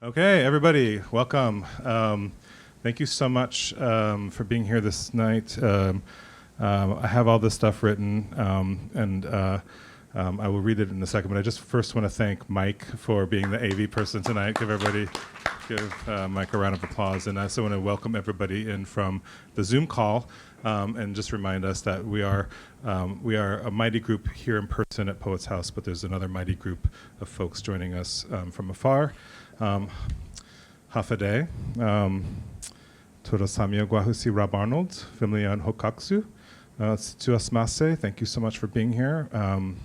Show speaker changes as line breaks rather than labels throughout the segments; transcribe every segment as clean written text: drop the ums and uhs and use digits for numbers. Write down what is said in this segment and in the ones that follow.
Okay, everybody, welcome. Thank you so much for being here this night. I have all this stuff written, and I will read it in a second, but I just first want to thank Mike for being the AV person tonight. Give Mike a round of applause. And I also want to welcome everybody in from the Zoom call, and just remind us that we are a mighty group here in person at Poets House, but there's another mighty group of folks joining us from afar. Hafade, Torasamia Guahusi Rob Arnold, Fimlian Hokaksu, Tuasmase, thank you so much for being here.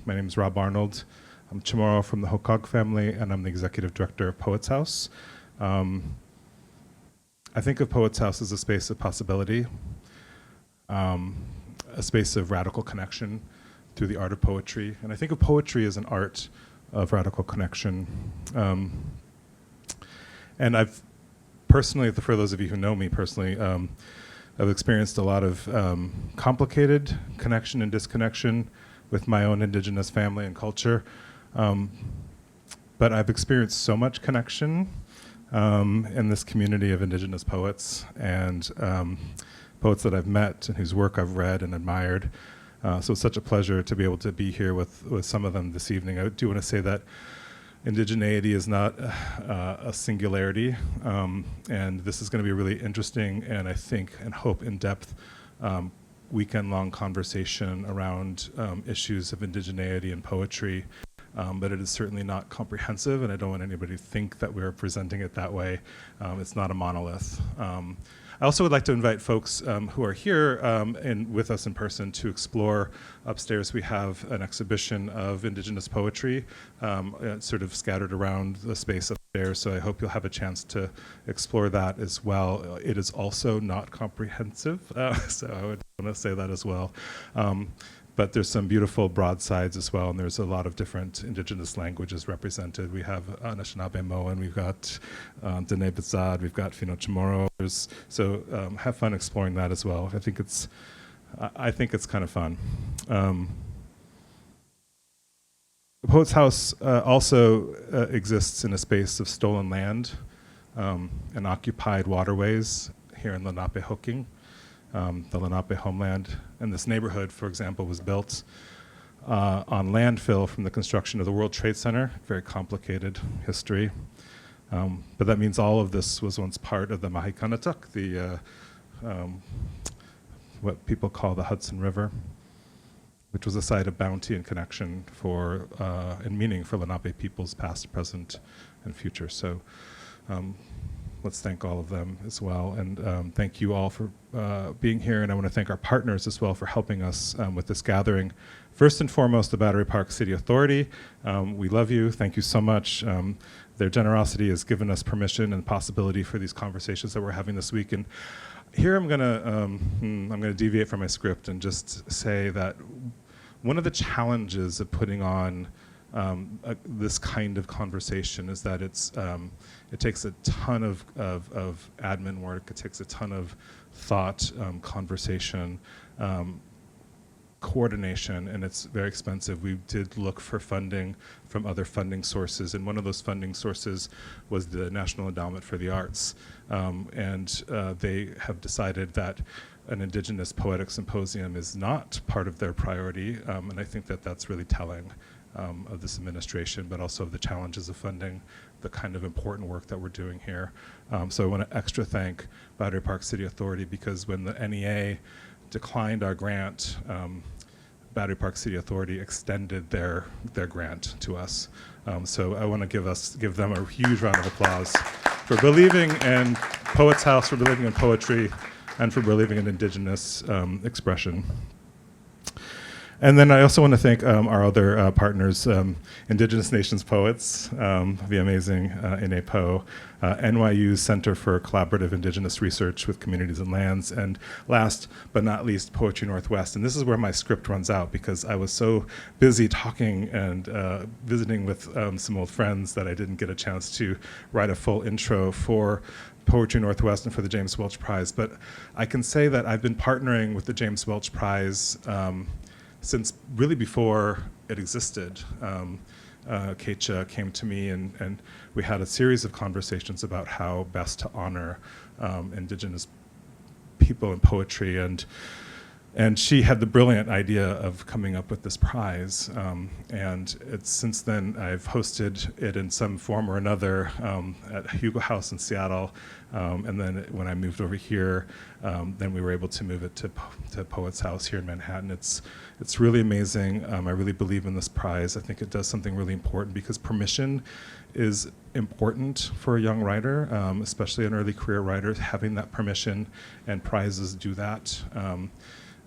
My name is Rob Arnold. I'm Chamorro from the Hokag family, and I'm the executive director of Poets House. I think of Poets House as a space of possibility, a space of radical connection through the art of poetry. And I think of poetry as an art of radical connection. And I've personally, for those of you who know me personally, I've experienced a lot of complicated connection and disconnection with my own indigenous family and culture. But I've experienced so much connection in this community of indigenous poets and poets that I've met and whose work I've read and admired. So it's such a pleasure to be able to be here with some of them this evening. I do want to say that indigeneity is not a singularity, and this is going to be a really interesting and I think and hope in-depth weekend-long conversation around issues of indigeneity and poetry, but it is certainly not comprehensive, and I don't want anybody to think that we're presenting it that way. It's not a monolith. I also would like to invite folks who are here and with us in person to explore. Upstairs we have an exhibition of indigenous poetry sort of scattered around the space upstairs, so I hope you'll have a chance to explore that as well. It is also not comprehensive, so I would want to say that as well. But there's some beautiful broadsides as well, and there's a lot of different indigenous languages represented. We have Anishinaabe Moan, we've got Dene Bezad, we've got Fino Chamorro. So have fun exploring that as well. I think it's kind of fun. The Poets House also exists in a space of stolen land and occupied waterways here in Lenapehoking. The Lenape homeland. And this neighborhood, for example, was built on landfill from the construction of the World Trade Center. Very complicated history. But that means all of this was once part of the Mahikanatuk, the what people call the Hudson River, which was a site of bounty and connection for and meaning for Lenape peoples past, present, and future. So let's thank all of them as well. And thank you all for being here. And I want to thank our partners as well for helping us with this gathering. First and foremost, the Battery Park City Authority. We love you. Thank you so much. Their generosity has given us permission and possibility for these conversations that we're having this week. And here I'm gonna deviate from my script and just say that one of the challenges of putting on this kind of conversation is that it takes a ton of admin work. It takes a ton of thought, conversation, coordination, and it's very expensive. We did look for funding from other funding sources, and one of those funding sources was the National Endowment for the Arts, and they have decided that an Indigenous Poetics Symposium is not part of their priority, and I think that that's really telling of this administration, but also of the challenges of funding the kind of important work that we're doing here. So I want to extra thank Battery Park City Authority, because when the NEA declined our grant, Battery Park City Authority extended their grant to us. So I want to give them a huge round of applause for believing in Poets House, for believing in poetry, and for believing in Indigenous expression. And then I also want to thank our other partners, Indigenous Nations Poets, the amazing INEPO, NYU's Center for Collaborative Indigenous Research with Communities and Lands, and last but not least, Poetry Northwest. And this is where my script runs out, because I was so busy talking and visiting with some old friends that I didn't get a chance to write a full intro for Poetry Northwest and for the James Welch Prize. But I can say that I've been partnering with the James Welch Prize since really before it existed. Keisha came to me, and we had a series of conversations about how best to honor Indigenous people in poetry, and she had the brilliant idea of coming up with this prize. And since then, I've hosted it in some form or another at Hugo House in Seattle. And then when I moved over here, then we were able to move it to Poets House here in Manhattan. It's really amazing. I really believe in this prize. I think it does something really important because permission is important for a young writer, especially an early career writer. Having that permission, and prizes do that.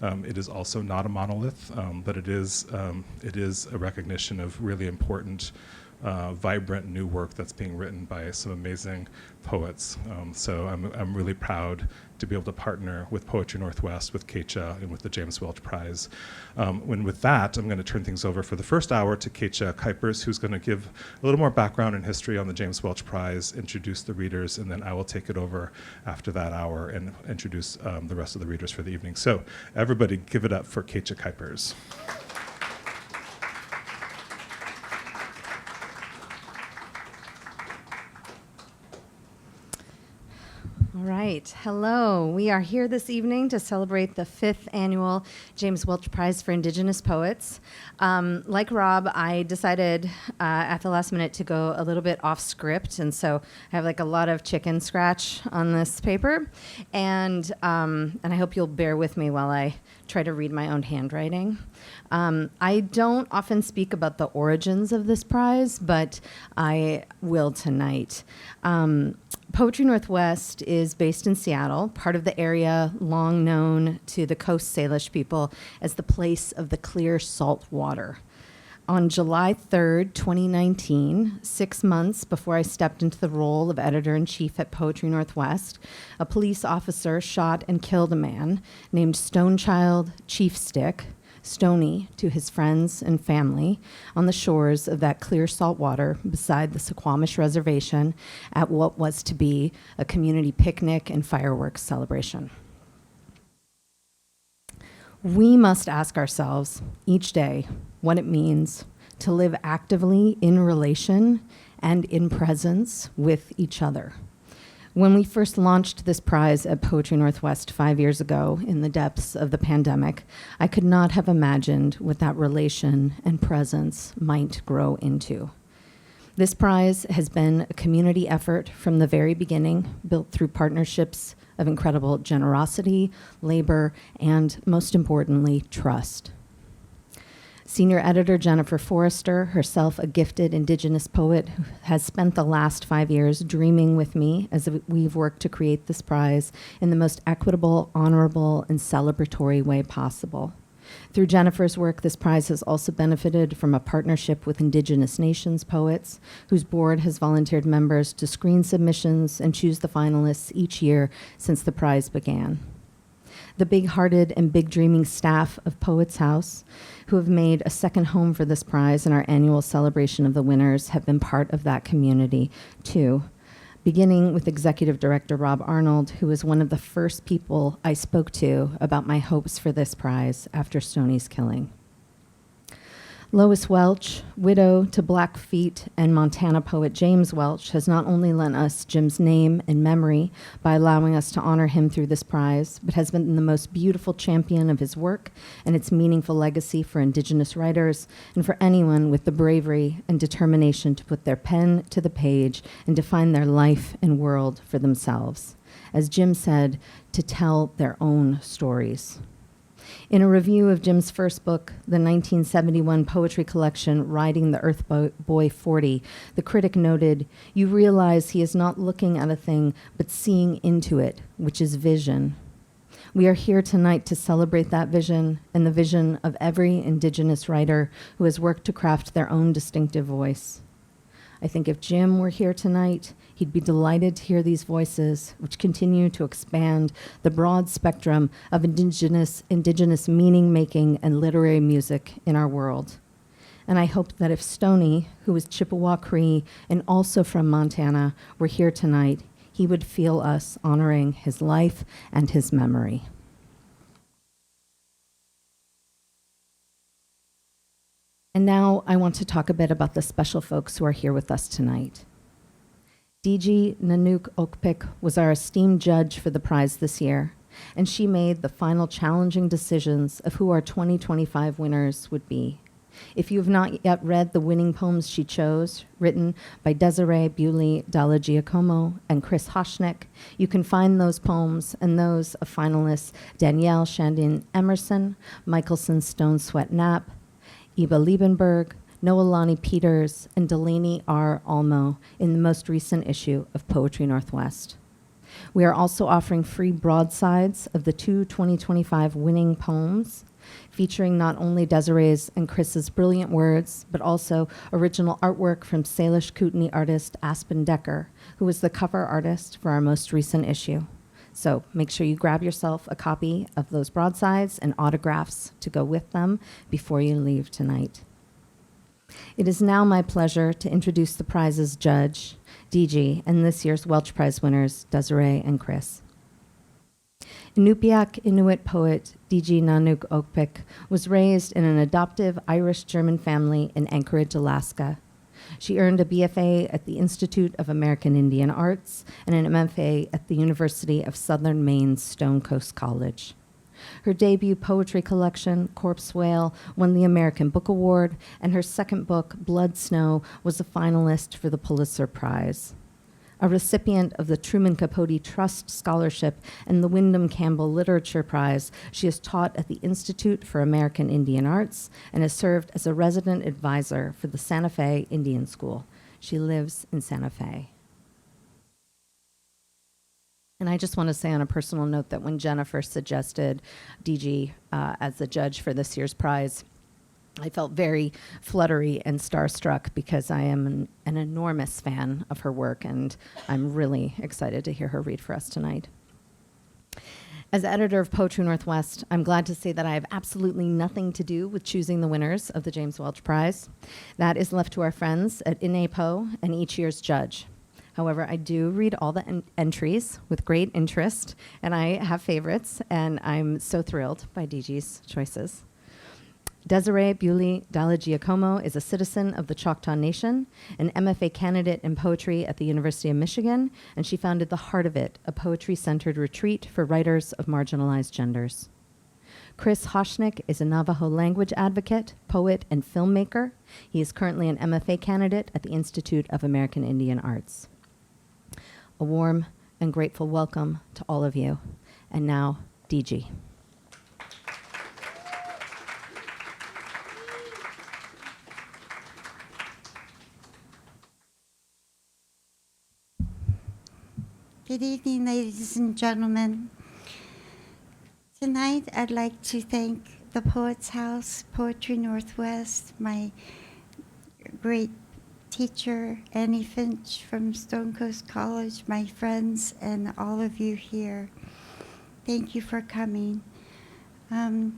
It is also not a monolith, but it is a recognition of really important, vibrant new work that's being written by some amazing poets. So I'm really proud to be able to partner with Poetry Northwest, with Keisha, and with the James Welch Prize. With that, I'm going to turn things over for the first hour to Keisha Kuipers, who's going to give a little more background and history on the James Welch Prize, introduce the readers, and then I will take it over after that hour and introduce the rest of the readers for the evening. So everybody give it up for Keisha Kuipers.
All right. Hello. We are here this evening to celebrate the 5th annual James Welch Prize for Indigenous Poets. Like Rob, I decided at the last minute to go a little bit off script, and so I have like a lot of chicken scratch on this paper, and I hope you'll bear with me while I try to read my own handwriting. I don't often speak about the origins of this prize, but I will tonight. Poetry Northwest is based in Seattle, part of the area long known to the Coast Salish people as the place of the clear salt water. On July 3rd, 2019, 6 months before I stepped into the role of editor-in-chief at Poetry Northwest, a police officer shot and killed a man named Stonechild Chiefstick, Stony, to his friends and family on the shores of that clear salt water beside the Suquamish Reservation at what was to be a community picnic and fireworks celebration. We must ask ourselves each day what it means to live actively in relation and in presence with each other. When we first launched this prize at Poetry Northwest 5 years ago in the depths of the pandemic, I could not have imagined what that relation and presence might grow into. This prize has been a community effort from the very beginning, built through partnerships of incredible generosity, labor, and most importantly, trust. Senior editor Jennifer Forrester, herself a gifted Indigenous poet, has spent the last 5 years dreaming with me as we've worked to create this prize in the most equitable, honorable, and celebratory way possible. Through Jennifer's work, this prize has also benefited from a partnership with Indigenous Nations poets, whose board has volunteered members to screen submissions and choose the finalists each year since the prize began. The big-hearted and big-dreaming staff of Poets House, who have made a second home for this prize in our annual celebration of the winners, have been part of that community, too. Beginning with Executive Director Rob Arnold, who was one of the first people I spoke to about my hopes for this prize after Stoney's killing. Lois Welch, widow to Blackfeet and Montana poet James Welch, has not only lent us Jim's name and memory by allowing us to honor him through this prize, but has been the most beautiful champion of his work and its meaningful legacy for Indigenous writers and for anyone with the bravery and determination to put their pen to the page and define their life and world for themselves. As Jim said, to tell their own stories. In a review of Jim's first book, the 1971 poetry collection, Riding the Earth Boy 40, the critic noted, "You realize he is not looking at a thing, but seeing into it, which is vision." We are here tonight to celebrate that vision and the vision of every Indigenous writer who has worked to craft their own distinctive voice. I think if Jim were here tonight, he'd be delighted to hear these voices, which continue to expand the broad spectrum of Indigenous meaning-making and literary music in our world. And I hope that if Stoney, who is Chippewa Cree and also from Montana, were here tonight, he would feel us honoring his life and his memory. And now I want to talk a bit about the special folks who are here with us tonight. DG Nanouk Okpik was our esteemed judge for the prize this year, and she made the final challenging decisions of who our 2025 winners would be. If you have not yet read the winning poems she chose, written by Desireé Bewley Dallagiacomo and Chris Hoshnic, you can find those poems and those of finalists Danielle Shandin Emerson, Michelson Stone Sweat Knapp, Eva Liebenberg, Noelani Peters, and Delaney R. Almo in the most recent issue of Poetry Northwest. We are also offering free broadsides of the two 2025 winning poems, featuring not only Desiree's and Chris's brilliant words, but also original artwork from Salish Kootenai artist Aspen Decker, who was the cover artist for our most recent issue. So make sure you grab yourself a copy of those broadsides and autographs to go with them before you leave tonight. It is now my pleasure to introduce the prize's judge, DG, and this year's Welch Prize winners, Desireé and Chris. Inupiaq Inuit poet DG Nanouk Okpik was raised in an adoptive Irish-German family in Anchorage, Alaska. She earned a BFA at the Institute of American Indian Arts and an MFA at the University of Southern Maine's Stone Coast College. Her debut poetry collection, Corpse Whale, won the American Book Award, and her second book, Blood Snow, was a finalist for the Pulitzer Prize. A recipient of the Truman Capote Trust Scholarship and the Wyndham Campbell Literature Prize, she has taught at the Institute for American Indian Arts and has served as a resident advisor for the Santa Fe Indian School. She lives in Santa Fe. And I just want to say on a personal note that when Jennifer suggested DG as the judge for this year's prize, I felt very fluttery and starstruck because I am an enormous fan of her work, and I'm really excited to hear her read for us tonight. As editor of Poetry Northwest, I'm glad to say that I have absolutely nothing to do with choosing the winners of the James Welch Prize. That is left to our friends at INAPO and each year's judge. However, I do read all the entries with great interest, and I have favorites, and I'm so thrilled by DG's choices. Desireé Bewley Dallagiacomo is a citizen of the Choctaw Nation, an MFA candidate in poetry at the University of Michigan, and she founded The Heart of It, a poetry-centered retreat for writers of marginalized genders. Chris Hoshnic is a Navajo language advocate, poet, and filmmaker. He is currently an MFA candidate at the Institute of American Indian Arts. A warm and grateful welcome to all of you. And now, DG.
Good evening, ladies and gentlemen. Tonight, I'd like to thank the Poets House, Poetry Northwest, my great teacher, Annie Finch from Stone Coast College, my friends, and all of you here. Thank you for coming. I'd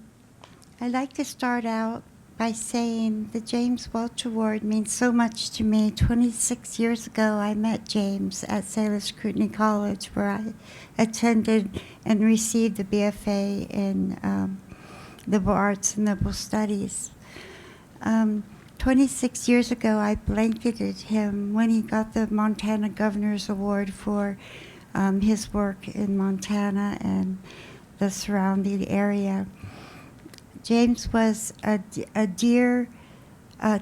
like to start out by saying the James Welch Award means so much to me. 26 years ago, I met James at Salish Kootenai College, where I attended and received the BFA in liberal arts and liberal studies. 26 years ago, I blanketed him when he got the Montana Governor's Award for his work in Montana and the surrounding area. James was a dear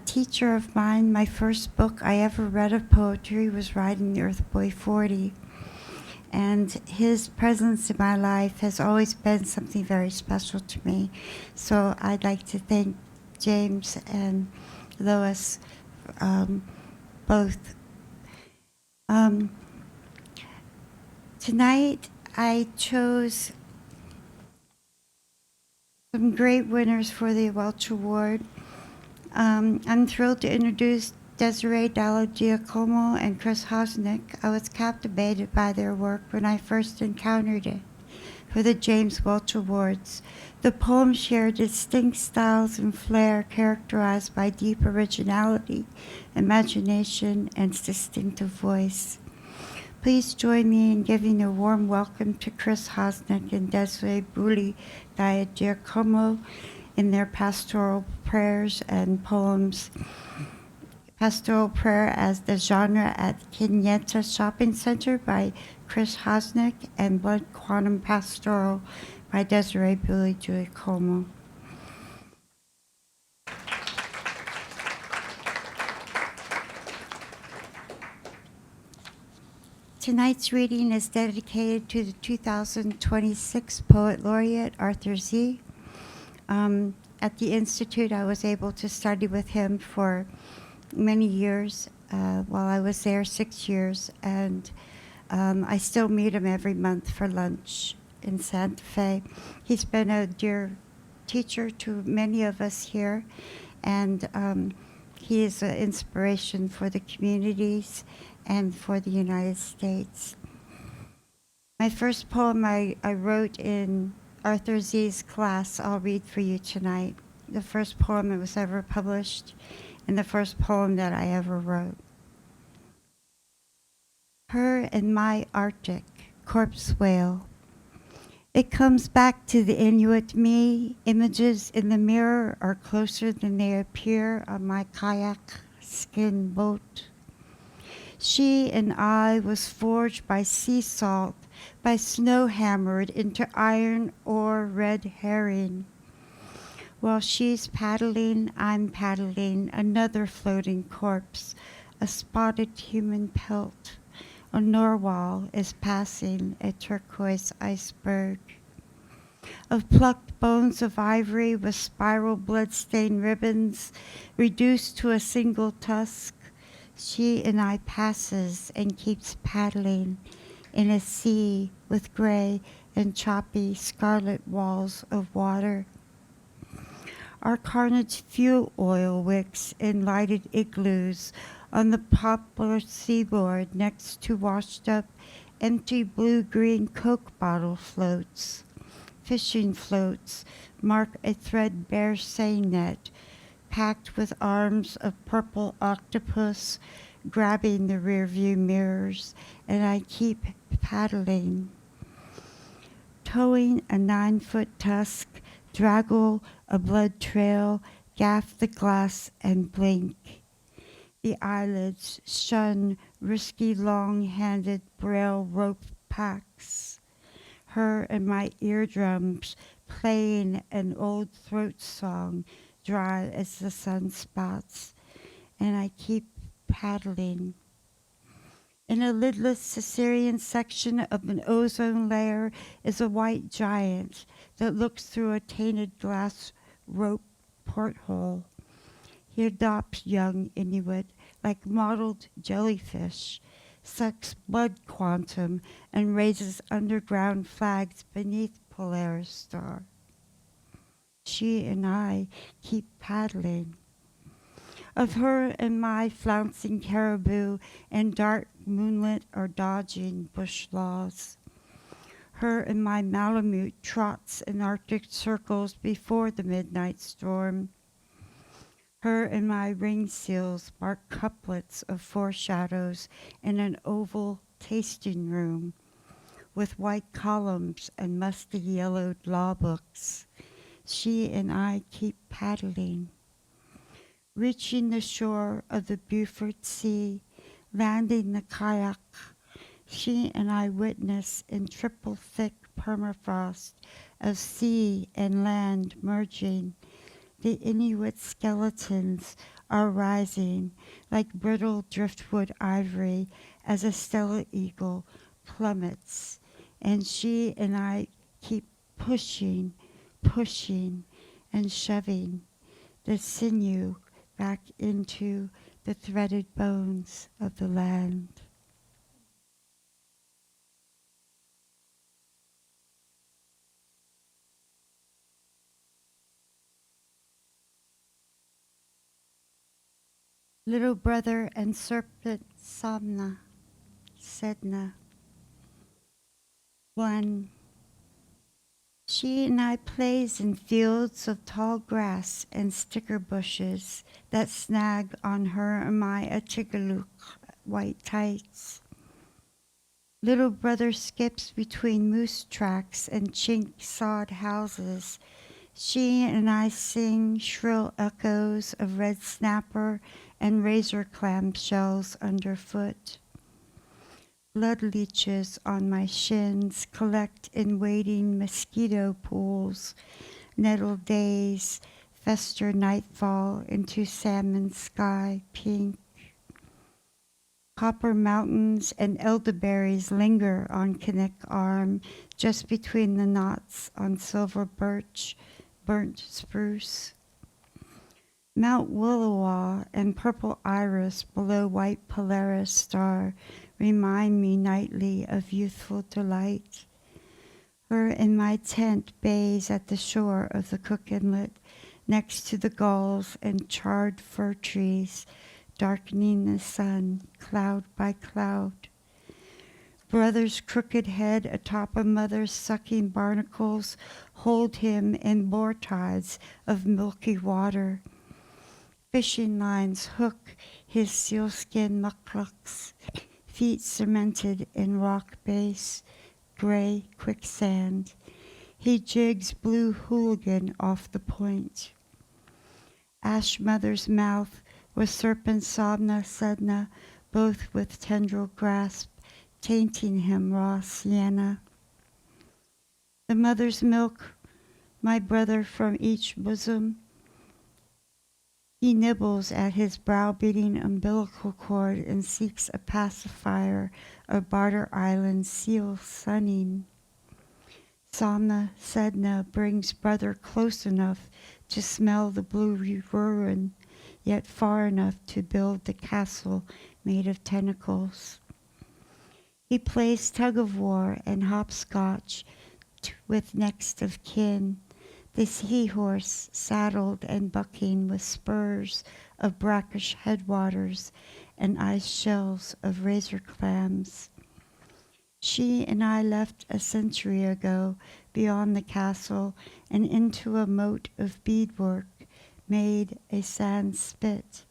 teacher of mine. My first book I ever read of poetry was Riding the Earth Boy 40. And his presence in my life has always been something very special to me. So I'd like to thank James and Lois both. Tonight I chose some great winners for the Welch Award. I'm thrilled to introduce Desireé Dallagiacomo and Chris Hoshnic. I was captivated by their work when I first encountered it for the James Welch Awards. The poems share distinct styles and flair characterized by deep originality, imagination, and distinctive voice. Please join me in giving a warm welcome to Chris Hoshnic and Desireé Bewley Dallagiacomo in their pastoral prayers and poems. Pastoral Prayer as the Genre at Quineta Shopping Center by Chris Hoshnic, and Blood Quantum Pastoral by Desireé Bewley Dallagiacomo. Tonight's reading is dedicated to the 2026 Poet Laureate, Arthur Z. At the Institute, I was able to study with him for many years, while I was there 6 years, and I still meet him every month for lunch in Santa Fe. He's been a dear teacher to many of us here, and he is an inspiration for the communities and for the United States. My first poem I wrote in Arthur Z's class, I'll read for you tonight. The first poem that was ever published, and the first poem that I ever wrote. Her and my Arctic corpse whale. It comes back to the Inuit me. Images in the mirror are closer than they appear on my kayak skin boat. She and I was forged by sea salt, by snow hammered into iron or red herring. While she's paddling, I'm paddling another floating corpse, a spotted human pelt. A narwhal is passing a turquoise iceberg. Of plucked bones of ivory with spiral blood-stained ribbons, reduced to a single tusk, she and I passes and keeps paddling in a sea with gray and choppy scarlet walls of water. Our carnage fuel oil wicks in lighted igloos on the poplar seaboard next to washed up empty blue-green Coke bottle floats. Fishing floats mark a threadbare seine net packed with arms of purple octopus grabbing the rearview mirrors, and I keep paddling. Towing a 9-foot tusk, draggle a blood trail, gaff the glass and blink. The eyelids shun risky long-handed braille rope packs. Her and my eardrums playing an old throat song, dry as the sunspots, and I keep paddling. In a lidless Caesarean section of an ozone layer is a white giant that looks through a tainted glass rope porthole. He adopts young Inuit like mottled jellyfish, sucks blood quantum, and raises underground flags beneath Polaris Star. She and I keep paddling. Of her and my flouncing caribou and dark moonlit or dodging bush laws. Her and my Malamute trots in Arctic circles before the midnight storm. Her and my ring seals bark couplets of foreshadows in an oval tasting room with white columns and musty yellowed law books. She and I keep paddling. Reaching the shore of the Beaufort Sea, landing the kayak, she and I witness in triple thick permafrost of sea and land merging. The Inuit skeletons are rising like brittle driftwood ivory as a Stella Eagle plummets, and she and I keep pushing, and shoving the sinew back into the threaded bones of the land. Little brother and serpent Samna, Sedna. 1. She and I plays in fields of tall grass and sticker bushes that snag on her and my Atigaluk white tights. Little brother skips between moose tracks and chink-sawed houses. She and I sing shrill echoes of red snapper and razor clam shells underfoot. Blood leeches on my shins collect in waiting mosquito pools. Nettle days fester nightfall into salmon sky pink. Copper mountains and elderberries linger on Kinnick Arm, just between the knots on silver birch, burnt spruce. Mount Willowa and purple iris below white Polaris star remind me nightly of youthful delight. Her in my tent bays at the shore of the Cook Inlet, next to the gulls and charred fir trees, darkening the sun, cloud by cloud. Brother's crooked head atop a mother's sucking barnacles hold him in boar tides of milky water. Fishing lines hook his sealskin mucklucks, feet cemented in rock base, gray quicksand. He jigs blue hooligan off the point. Ash mother's mouth with serpent Sabna Sedna, both with tendril grasp, tainting him raw sienna. The mother's milk, my brother from each bosom, he nibbles at his browbeating umbilical cord and seeks a pacifier of Barter Island seal sunning. Samna Sedna brings brother close enough to smell the blue ruin, yet far enough to build the castle made of tentacles. He plays tug-of-war and hopscotch with next of kin, the seahorse saddled and bucking with spurs of brackish headwaters and ice shells of razor clams. She and I left a century ago beyond the castle and into a moat of beadwork made a sand spit,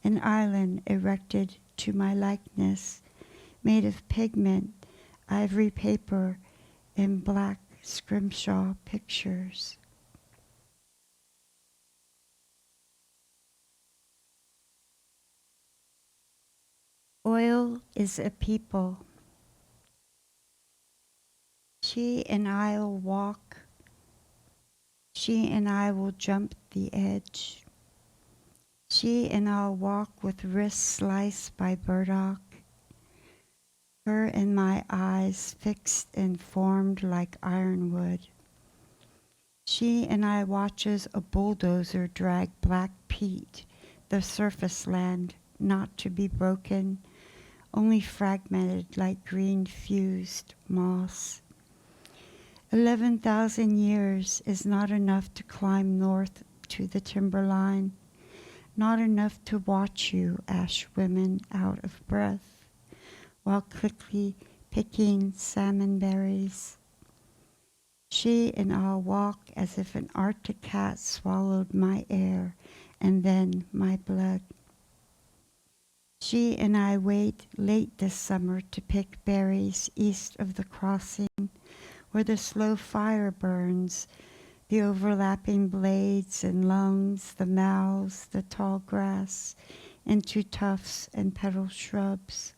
an island erected to my likeness, made of pigment, ivory paper, and black scrimshaw pictures. Oil is a people. She and I'll walk. She and I will jump the edge. She and I'll walk with wrists sliced by burdock. Her and my eyes fixed and formed like ironwood. She and I watches a bulldozer drag black peat, the surface land, not to be broken, only fragmented like green fused moss. 11,000 years is not enough to climb north to the timberline, not enough to watch you, ash women, out of breath, while quickly picking salmon berries. She and I'll walk as if an Arctic cat swallowed my air and then my blood. She and I wait late this summer to pick berries east of the crossing, where the slow fire burns, the overlapping blades and lungs, the mouths, the tall grass, into tufts and petal shrubs.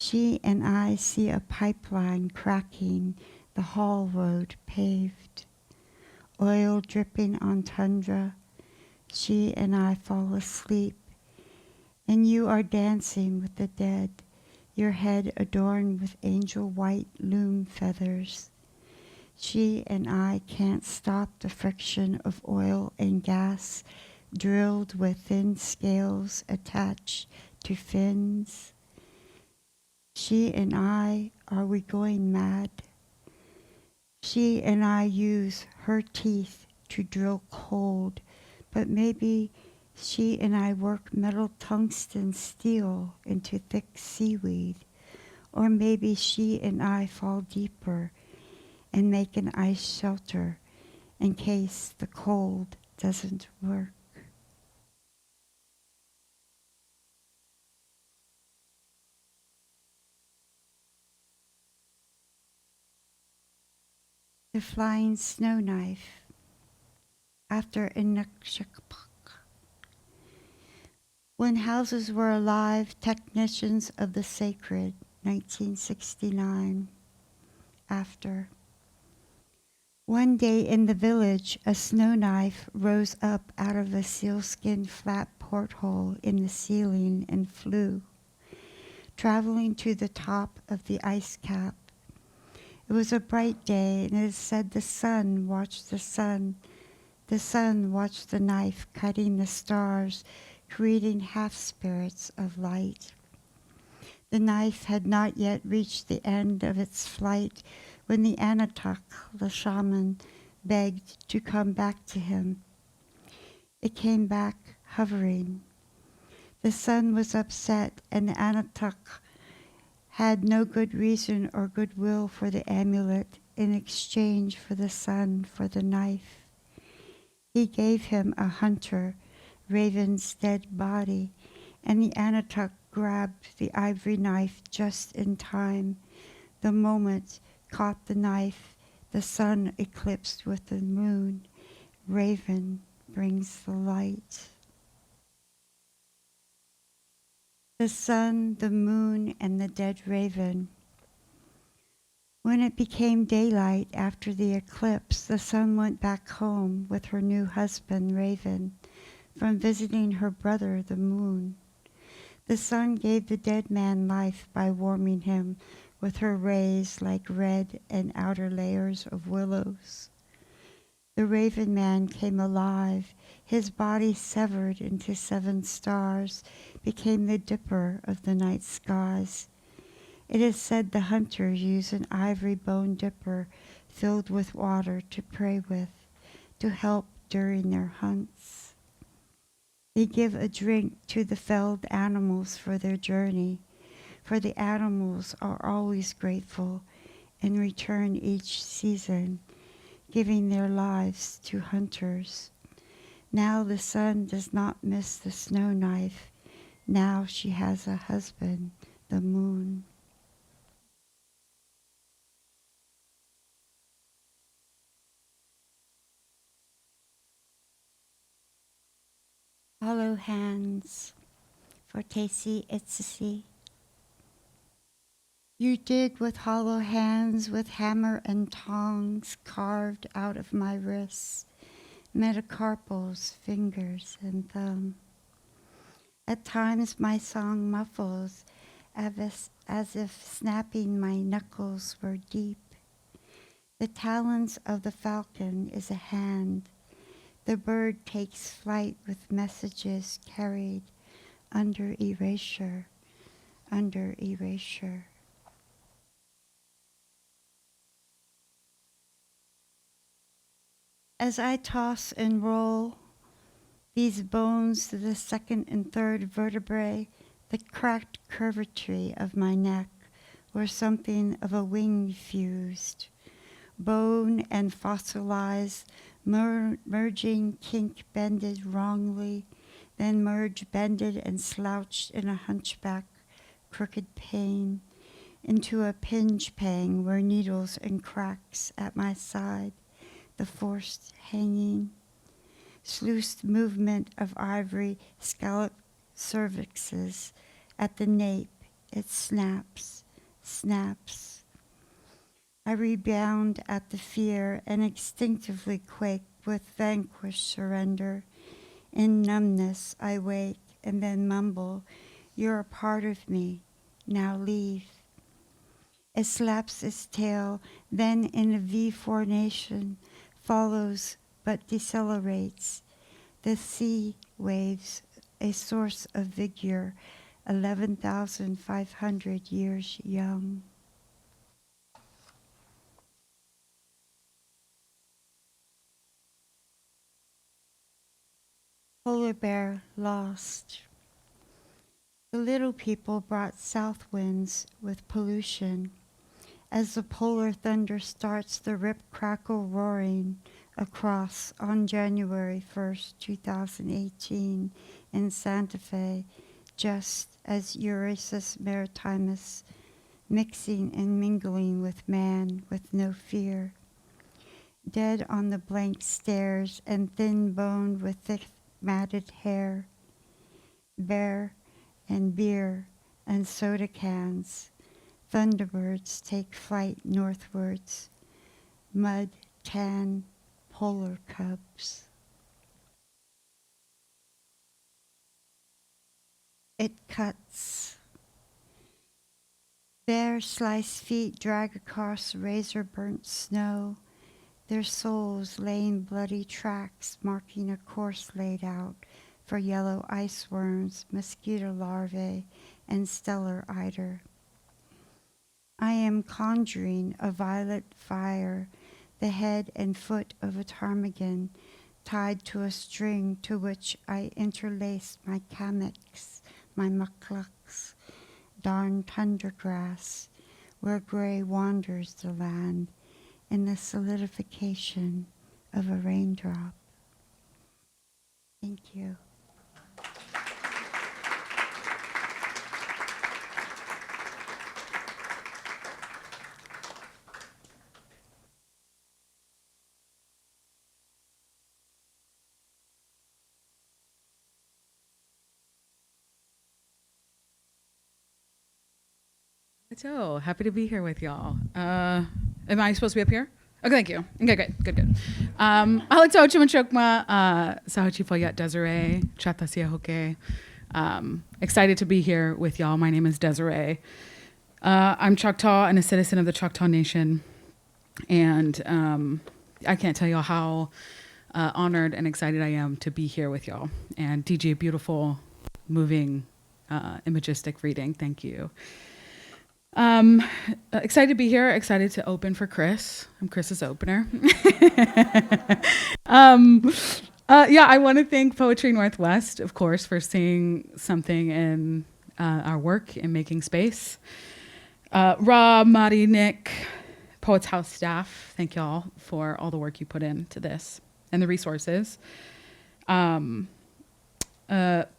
She and I see a pipeline cracking, the haul road paved, oil dripping on tundra. She and I fall asleep, and you are dancing with the dead, your head adorned with angel white loom feathers. She and I can't stop the friction of oil and gas, drilled with thin scales attached to fins. She and I, are we going mad? She and I use her teeth to drill cold, but maybe she and I work metal tungsten steel into thick seaweed, or maybe she and I fall deeper and make an ice shelter in case the cold doesn't work. The flying snow knife. after Inukshukpuk. When houses were alive, technicians of the sacred, 1969. After. One day in the village, a snow knife rose up out of a sealskin flat porthole in the ceiling and flew, traveling to the top of the ice cap. It was a bright day, and it said the sun watched the sun. The sun watched the knife cutting the stars, creating half-spirits of light. The knife had not yet reached the end of its flight when the Anatuk, the shaman, begged to come back to him. It came back hovering. The sun was upset, and the Anatuk had no good reason or goodwill for the amulet in exchange for the sun, for the knife. He gave him a hunter, Raven's dead body, and the Anatuk grabbed the ivory knife just in time. The moment caught the knife, the sun eclipsed with the moon. Raven brings the light. The sun, the moon, and the dead raven. When it became daylight after the eclipse, the sun went back home with her new husband, Raven, from visiting her brother, the moon. The sun gave the dead man life by warming him with her rays like red and outer layers of willows. The raven man came alive. His body severed into 7 stars, became the dipper of the night skies. It is said the hunters use an ivory bone dipper filled with water to pray with, to help during their hunts. They give a drink to the felled animals for their journey, for the animals are always grateful and return each season, giving their lives to hunters. Now the sun does not miss the snow knife. Now she has a husband, the moon. Hollow hands for Tesi Itsisi. You dig with hollow hands, with hammer and tongs carved out of my wrists, metacarpals, fingers, and thumb. At times my song muffles, as if snapping my knuckles were deep. The talons of the falcon is a hand. The bird takes flight with messages carried under erasure, under erasure. As I toss and roll these bones to the 2nd and 3rd vertebrae, the cracked curvatry of my neck, where something of a wing fused, bone and fossilized, merging kink bended wrongly, then merge bended and slouched in a hunchback, crooked pain, into a pinch pang where needles and cracks at my side, the forced hanging, sluiced movement of ivory scalloped cervixes at the nape, it snaps, snaps. I rebound at the fear and instinctively quake with vanquished surrender. In numbness I wake and then mumble, you're a part of me, now leave. It slaps its tail, then in a V formation follows but decelerates. The sea waves, a source of vigor, 11,500 years young. Polar bear lost. The little people brought south winds with pollution. As the polar thunder starts the rip-crackle roaring across on January 1st, 2018 in Santa Fe, just as Eurasis Maritimus, mixing and mingling with man with no fear. dead on the blank stairs and thin-boned with thick matted hair, bear and beer and soda cans. Thunderbirds take flight northwards, mud, tan, polar cubs. It cuts. Bare sliced feet drag across razor-burnt snow, their soles laying bloody tracks marking a course laid out for yellow ice worms, mosquito larvae, and stellar eider. I am conjuring a violet fire, the head and foot of a ptarmigan, tied to a string to which I interlace my kamiks, my mucklucks, darn tundra grass, where gray wanders the land in the solidification of a raindrop. Thank you.
So happy to be here with y'all. Am I supposed to be up here? Okay, thank you. Okay, good. Alex Chokma, Sahachi Foyat Desireé, Chatasia Hoke. Excited to be here with y'all. My name is Desireé. I'm Choctaw and a citizen of the Choctaw Nation. And I can't tell y'all how honored and excited I am to be here with y'all. And DJ, beautiful, moving, imagistic reading. Thank you. Excited to be here. Excited to open for Chris. I'm Chris's opener. I want to thank Poetry Northwest, of course, for seeing something in our work in making space. Ra, Mari, Nick, Poets House staff, thank y'all for all the work you put into this and the resources.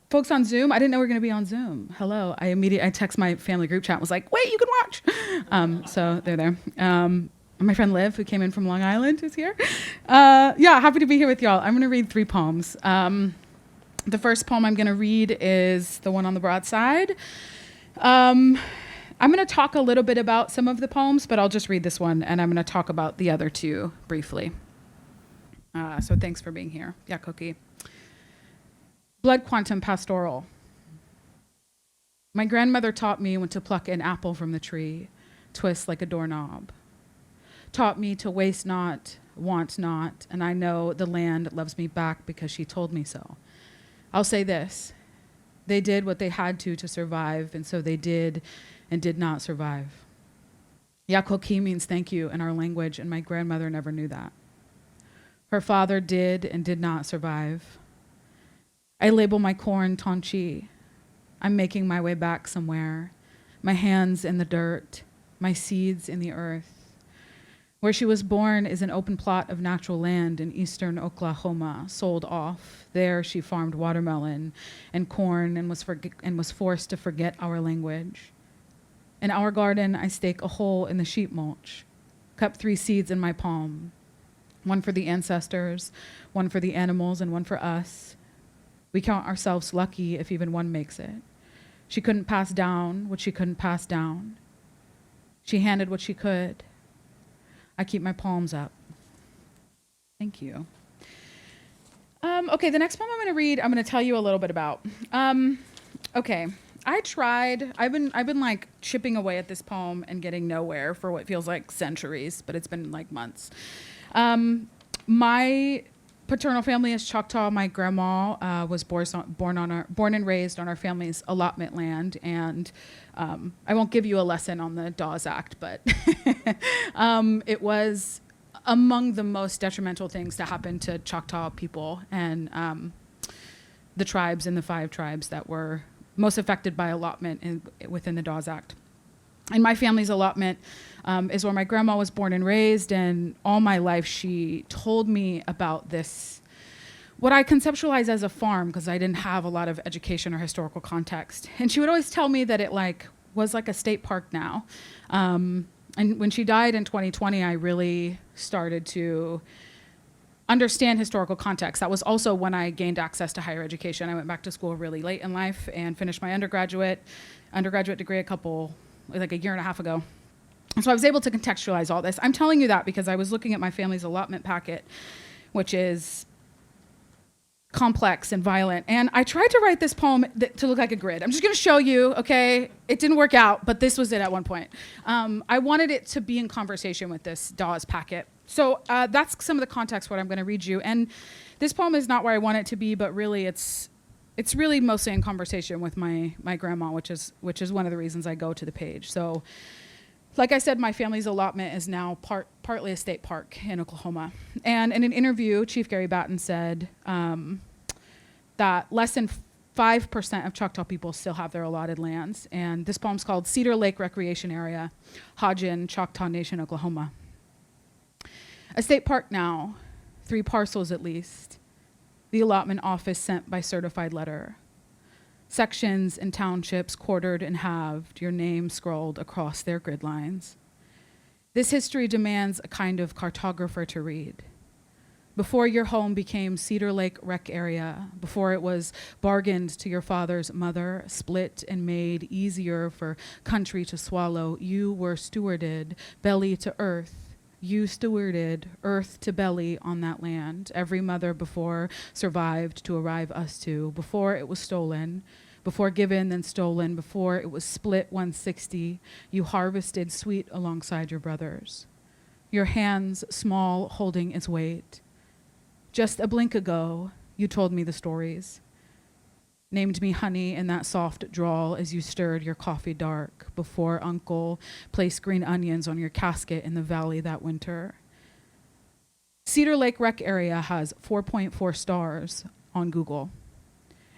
Folks on Zoom, I didn't know we were going to be on Zoom. Hello. I text my family group chat and was like, wait, you can watch. So they're there. My friend Liv, who came in from Long Island, is here. Happy to be here with y'all. I'm going to read 3 poems. The first poem I'm going to read is the one on the broadside. I'm going to talk a little bit about some of the poems, but I'll just read this one, and I'm going to talk about the other 2 briefly. So thanks for being here. Yakoki. Blood quantum pastoral. My grandmother taught me when to pluck an apple from the tree, twist like a doorknob. Taught me to waste not, want not, and I know the land loves me back because she told me so. I'll say this. They did what they had to survive, and so they did and did not survive. Yakoki means thank you in our language, and my grandmother never knew that. Her father did and did not survive. I label my corn Tonchi. I'm making my way back somewhere. My hands in the dirt, my seeds in the earth. Where she was born is an open plot of natural land in eastern Oklahoma, sold off. There she farmed watermelon and corn and was forced to forget our language. In our garden, I stake a hole in the sheep mulch, cup 3 seeds in my palm, one for the ancestors, one for the animals, and one for us. We count ourselves lucky if even one makes it. She couldn't pass down what she couldn't pass down. She handed what she could. I keep my palms up. Thank you. Okay, the next poem I'm going to read, I'm going to tell you a little bit about. Okay, I've been like chipping away at this poem and getting nowhere for what feels like centuries, but it's been like months. My paternal family is Choctaw. My grandma was born and raised on our family's allotment land, and I won't give you a lesson on the Dawes Act, but it was among the most detrimental things to happen to Choctaw people and the tribes and the 5 tribes that were most affected by allotment within the Dawes Act. And my family's allotment is where my grandma was born and raised, and all my life she told me about this, what I conceptualize as a farm, because I didn't have a lot of education or historical context. And she would always tell me that it was like a state park now. And when she died in 2020, I really started to understand historical context. That was also when I gained access to higher education. I went back to school really late in life and finished my undergraduate degree like a year and a half ago. And so I was able to contextualize all this. I'm telling you that because I was looking at my family's allotment packet, which is complex and violent. And I tried to write this poem to look like a grid. I'm just going to show you, okay? It didn't work out, but this was it at one point. I wanted it to be in conversation with this Dawes packet. So that's some of the context what I'm going to read you. And this poem is not where I want it to be, but really it's really mostly in conversation with my grandma, which is one of the reasons I go to the page. So like I said, my family's allotment is now partly a state park in Oklahoma. And in an interview, Chief Gary Batten said that less than 5% of Choctaw people still have their allotted lands. And this poem's called Cedar Lake Recreation Area, Hodgen, Choctaw Nation, Oklahoma. A state park now, 3 parcels at least. The allotment office sent by certified letter. Sections and townships quartered and halved, your name scrolled across their grid lines. This history demands a kind of cartographer to read. Before your home became Cedar Lake Rec Area, before it was bargained to your father's mother, split and made easier for country to swallow, you were stewarded belly to earth. You stewarded earth to belly on that land. Every mother before survived to arrive us to, before it was stolen, before given then stolen, before it was split 160, you harvested sweet alongside your brothers. Your hands small holding its weight. Just a blink ago, you told me the stories. Named me honey in that soft drawl as you stirred your coffee dark before Uncle placed green onions on your casket in the valley that winter. Cedar Lake Rec Area has 4.4 stars on Google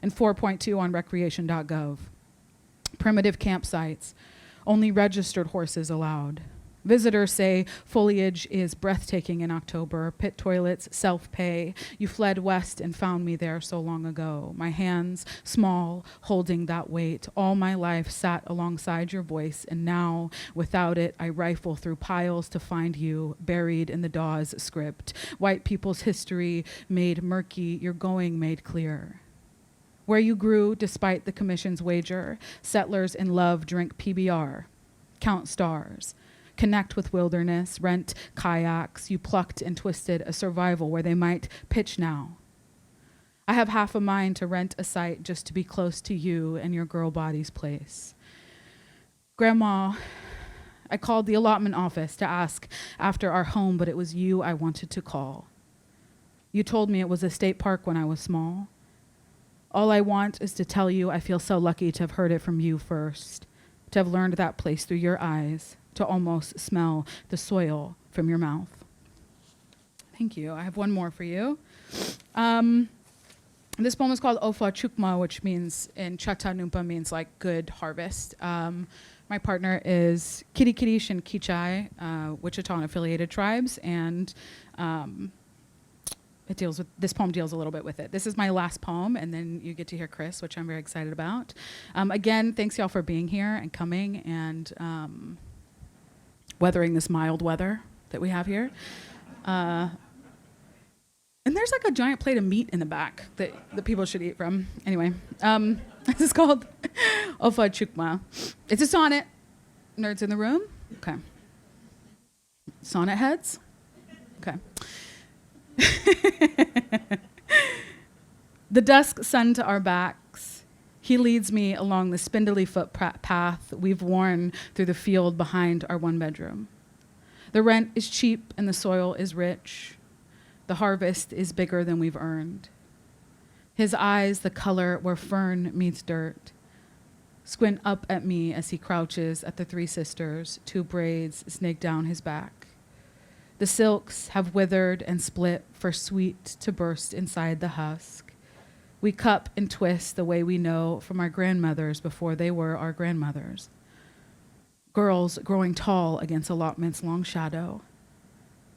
and 4.2 on recreation.gov. Primitive campsites, only registered horses allowed. Visitors say foliage is breathtaking in October. Pit toilets, self-pay. You fled west and found me there so long ago. My hands, small, holding that weight. All my life sat alongside your voice, and now, without it, I rifle through piles to find you, buried in the Dawes script. White people's history made murky, your going made clear. Where you grew, despite the commission's wager, settlers in love drink PBR, count stars. Connect with wilderness, rent kayaks, you plucked and twisted a survival where they might pitch now. I have half a mind to rent a site just to be close to you and your girl body's place. Grandma, I called the allotment office to ask after our home, but it was you I wanted to call. You told me it was a state park when I was small. All I want is to tell you I feel so lucky to have heard it from you first, to have learned that place through your eyes, to almost smell the soil from your mouth. Thank you. I have one more for you. This poem is called Ofa Chukma, which means in Chatanumpa means like good harvest. My partner is Kirikirish and Kichai, Wichita and affiliated tribes, and this poem deals a little bit with it. This is my last poem, and then you get to hear Chris, which I'm very excited about. Again, thanks y'all for being here and coming and weathering this mild weather that we have here. And there's like a giant plate of meat in the back that people should eat from. Anyway, this is called Ofa Chukma. It's a sonnet. Nerds in the room? Okay. Sonnet heads? Okay. The dusk sun to our backs. He leads me along the spindly foot path we've worn through the field behind our one bedroom. The rent is cheap and the soil is rich. The harvest is bigger than we've earned. His eyes, the color where fern meets dirt, squint up at me as he crouches at the three sisters, 2 braids snake down his back. The silks have withered and split for sweet to burst inside the husk. We cup and twist the way we know from our grandmothers before they were our grandmothers. Girls growing tall against allotment's long shadow.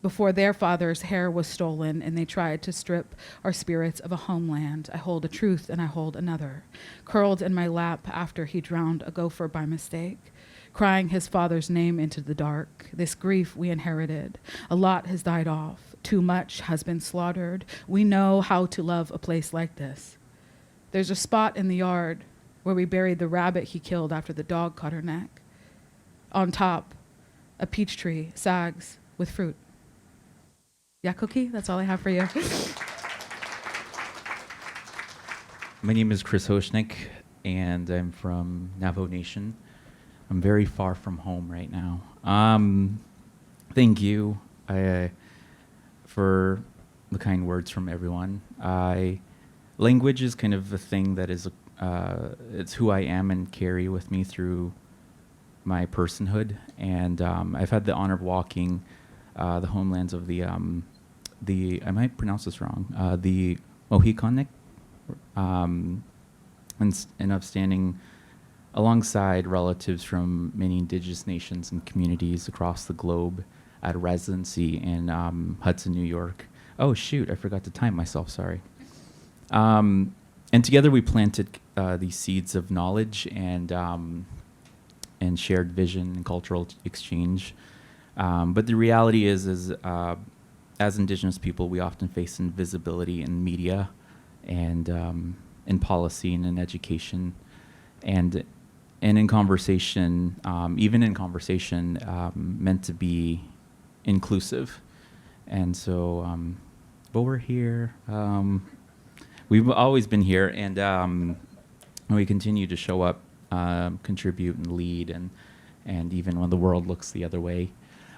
Before their father's hair was stolen and they tried to strip our spirits of a homeland, I hold a truth and I hold another, curled in my lap after he drowned a gopher by mistake. crying his father's name into the dark. This grief we inherited. A lot has died off. Too much has been slaughtered. We know how to love a place like this. There's a spot in the yard where we buried the rabbit he killed after the dog cut her neck. On top, a peach tree sags with fruit. Yeah, Cookie, that's all I have for you.
My name is Chris Hoshnic, and I'm from Navajo Nation. I'm very far from home right now. Thank you for the kind words from everyone. Language is kind of a thing that is, it's who I am and carry with me through my personhood. And I've had the honor of walking the homelands of the I might pronounce this wrong, the Mohicanic, and of standing alongside relatives from many Indigenous nations and communities across the globe at a residency in Hudson, New York. Oh shoot, I forgot to time myself, sorry. And together we planted these seeds of knowledge and shared vision and cultural exchange. But the reality is as Indigenous people, we often face invisibility in media and in policy and in education and in conversation, even in conversation, meant to be inclusive. And so, but we're here. We've always been here, and we continue to show up, contribute, and lead, and even when the world looks the other way.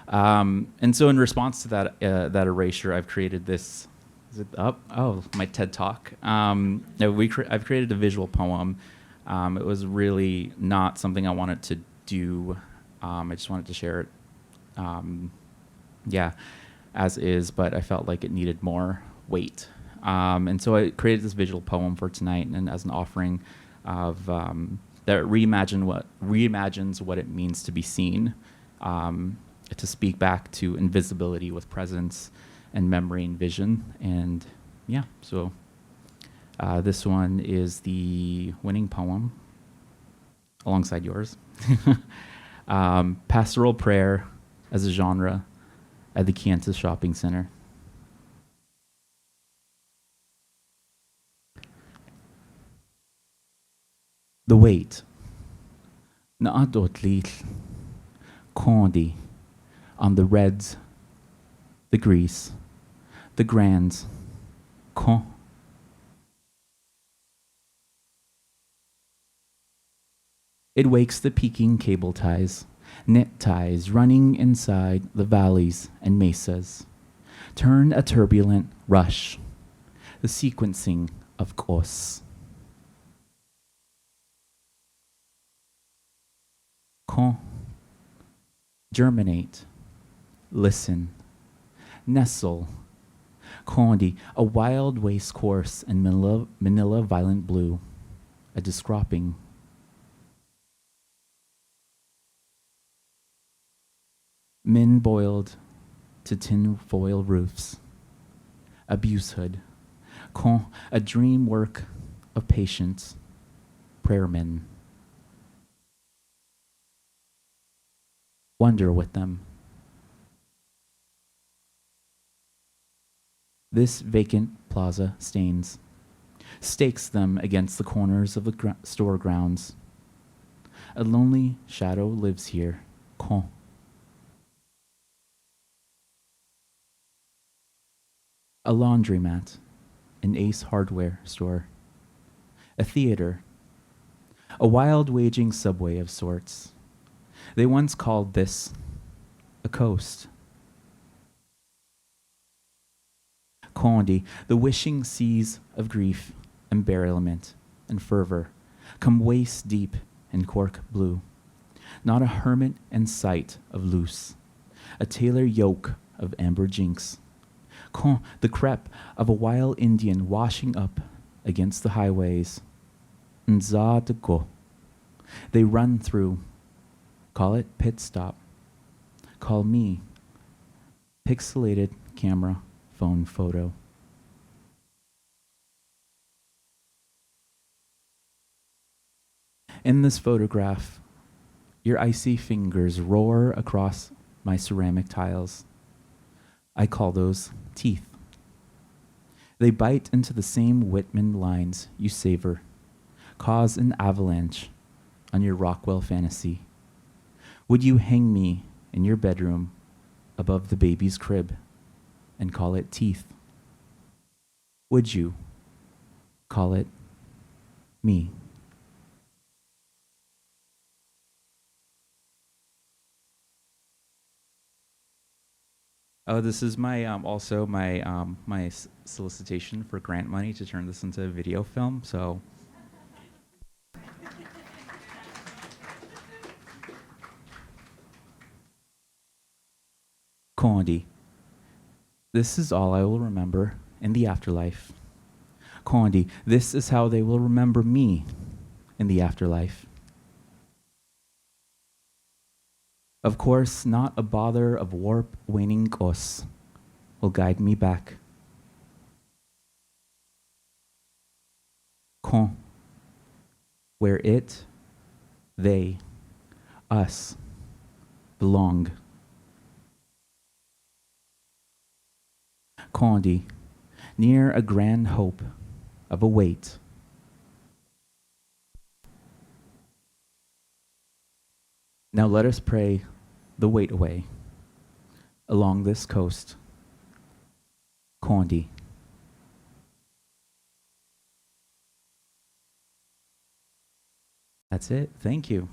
And so, in response to that erasure, I've created this. Is it up? Oh, my TED Talk. I've created a visual poem. It was really not something I wanted to do. I just wanted to share it, as is. But I felt like it needed more weight. And so I created this visual poem for tonight, and as an offering of that reimagines what it means to be seen, to speak back to invisibility with presence and memory and vision. And yeah, so this one is the winning poem alongside yours. Pastoral prayer as a genre at the Kansas Shopping Center. The weight. Naadotlit. Condi. On the reds, the grease, the grands. Con. It wakes the peaking cable ties, knit ties running inside the valleys and mesas. Turn a turbulent rush, the sequencing of kos. Con. Germinate, listen, nestle, Condi, a wild waste course in Manila violent blue, a discropping. Men boiled to tin foil roofs, abuse hood, con, a dream work of patience, prayer men. Wonder with them. This vacant plaza stains, stakes them against the corners of the store grounds. A lonely shadow lives here, con. A laundromat, an Ace Hardware store, a theater, a wild waging subway of sorts. They once called this a coast. Condi, the wishing seas of grief, embarrassment, and fervor, come waist deep in cork blue. Not a hermit in sight of loose, a tailor yoke of amber jinx. Con, the crep of a wild Indian washing up against the highways. Nza de go. They run through. Call it pit stop. Call me pixelated camera phone photo. In this photograph, Your icy fingers roar across my ceramic tiles. I call those teeth. They bite into the same Whitman lines you savor, cause an avalanche on your Rockwell fantasy. Would you hang me in your bedroom above the baby's crib and call it teeth? Would you call it me? Oh, this is my also my solicitation for grant money to turn this into a video film. So, Condi, this is all I will remember in the afterlife. Condi, this is how they will remember me in the afterlife. Of course, not a bother of warp waning kos will guide me back. Con, where it, they, us belong. Condi, near a grand hope of a wait. Now let us pray the weight away along this coast. Condi. That's it. Thank you.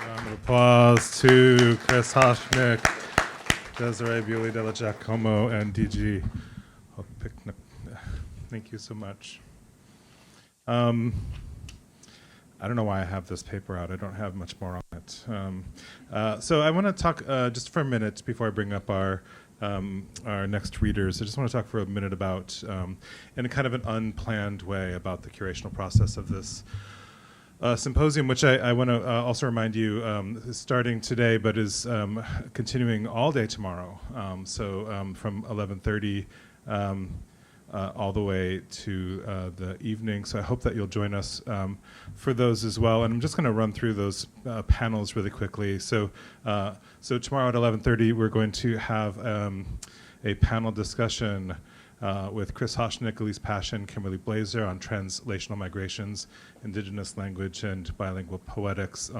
Round of applause to Chris Hoshnic, Desireé Bewley Dallagiacomo, and DG okpik. Thank you so much. I don't know why I have this paper out. I don't have much more on it. So I want to talk just for a minute before I bring up our next readers. I just want to talk for a minute about, in a kind of an unplanned way, about the curational process of this symposium, which I want to also remind you is starting today, but is continuing all day tomorrow. From 11:30 all the way to the evening. So I hope that you'll join us for those as well. And I'm just going to run through those panels really quickly. So tomorrow at 11:30, we're going to have a panel discussion with Chris Hoshnic, Elise Passion, Kimberly Blaeser on translational migrations, indigenous language, and bilingual poetics.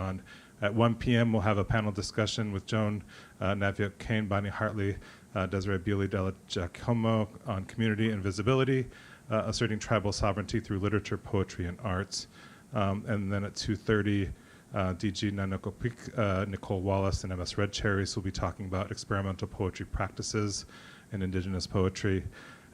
At 1 p.m., we'll have a panel discussion with Joan Navia-Kane, Bonney Hartley, Desireé Bewley Dallagiacomo on community and visibility, asserting tribal sovereignty through literature, poetry, and arts. And then at 2:30, DG nanouk, okpik, Nicole Wallace and MS RedCherries will be talking about experimental poetry practices and indigenous poetry.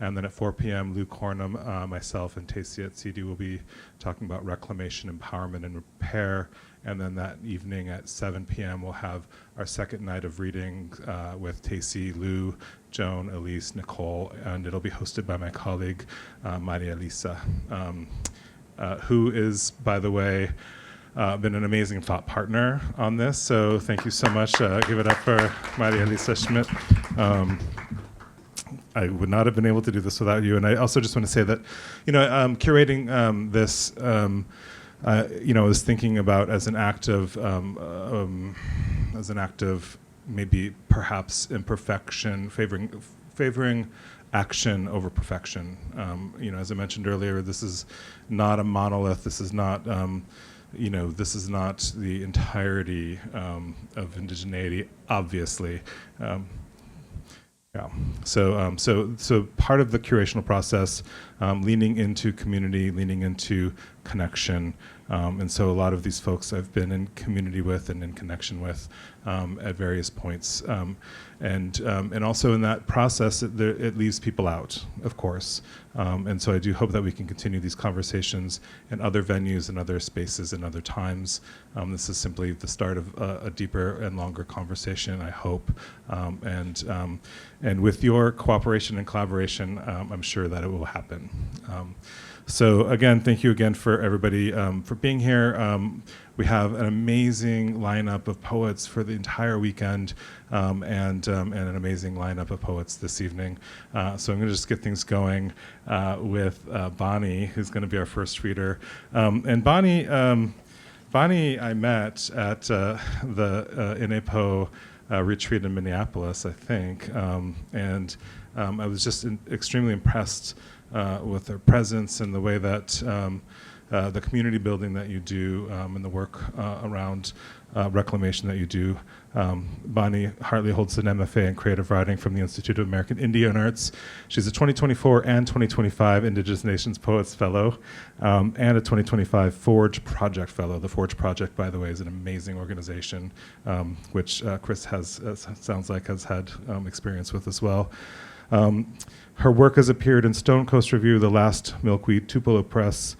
And then at 4 p.m., Lou Cornum, myself, and Tacy at CD will be talking about reclamation, empowerment, and repair. And then that evening at 7 p.m., we'll have our second night of reading with Tacy, Lou, Joan, Elise, Nicole, and it'll be hosted by my colleague, Maria Lisa, who is, by the way, been an amazing thought partner on this. So thank you so much. Give it up for Maria Lisa Schmidt. I would not have been able to do this without you. And I also just want to say that, curating this, I was thinking about as an act of maybe perhaps imperfection, favoring action over perfection. As I mentioned earlier, this is not a monolith. This is not, this is not the entirety of indigeneity, obviously. Yeah. So part of the curational process, leaning into community, leaning into connection, and so a lot of these folks I've been in community with and in connection with at various points, and also in that process, it leaves people out, of course, and so I do hope that we can continue these conversations in other venues and other spaces and other times. This is simply the start of a deeper and longer conversation, I hope, and with your cooperation and collaboration, I'm sure that it will happen. So again, thank you again for everybody for being here. We have an amazing lineup of poets for the entire weekend, and an amazing lineup of poets this evening. So I'm going to just get things going with Bonney, who's going to be our first reader. And Bonney Bonney, I met at the INEPO retreat in Minneapolis, I think, and I was just extremely impressed with her presence and the way that the community building that you do and the work around reclamation that you do. Bonney Hartley holds an MFA in creative writing from the Institute of American Indian Arts. She's a 2024 and 2025 Indigenous Nations Poets Fellow and a 2025 Forge Project Fellow. The Forge Project, by the way, is an amazing organization, which Chris sounds like has had experience with as well. Her work has appeared in Stone Coast Review, The Last Milkweed, Tupelo Press,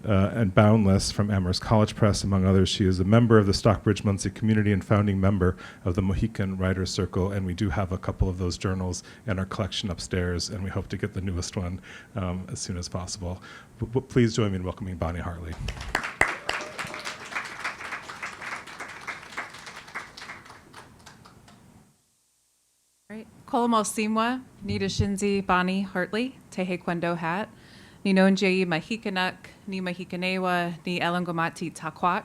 and Boundless from Amherst College Press, among others. She is a member of the Stockbridge Muncie community and founding member of the Mohican Writers Circle, and we do have a couple of those journals in our collection upstairs, and we hope to get the newest one as soon as possible. But please join me in welcoming Bonney Hartley.
Right. Kolomo Simwa, Nita Shinzi, Bonney Hartley, Tehe Kwendo Hat, Ni Nonjei Mahikanak, Ni Mahikanewa, Ni Elangomati Takwak.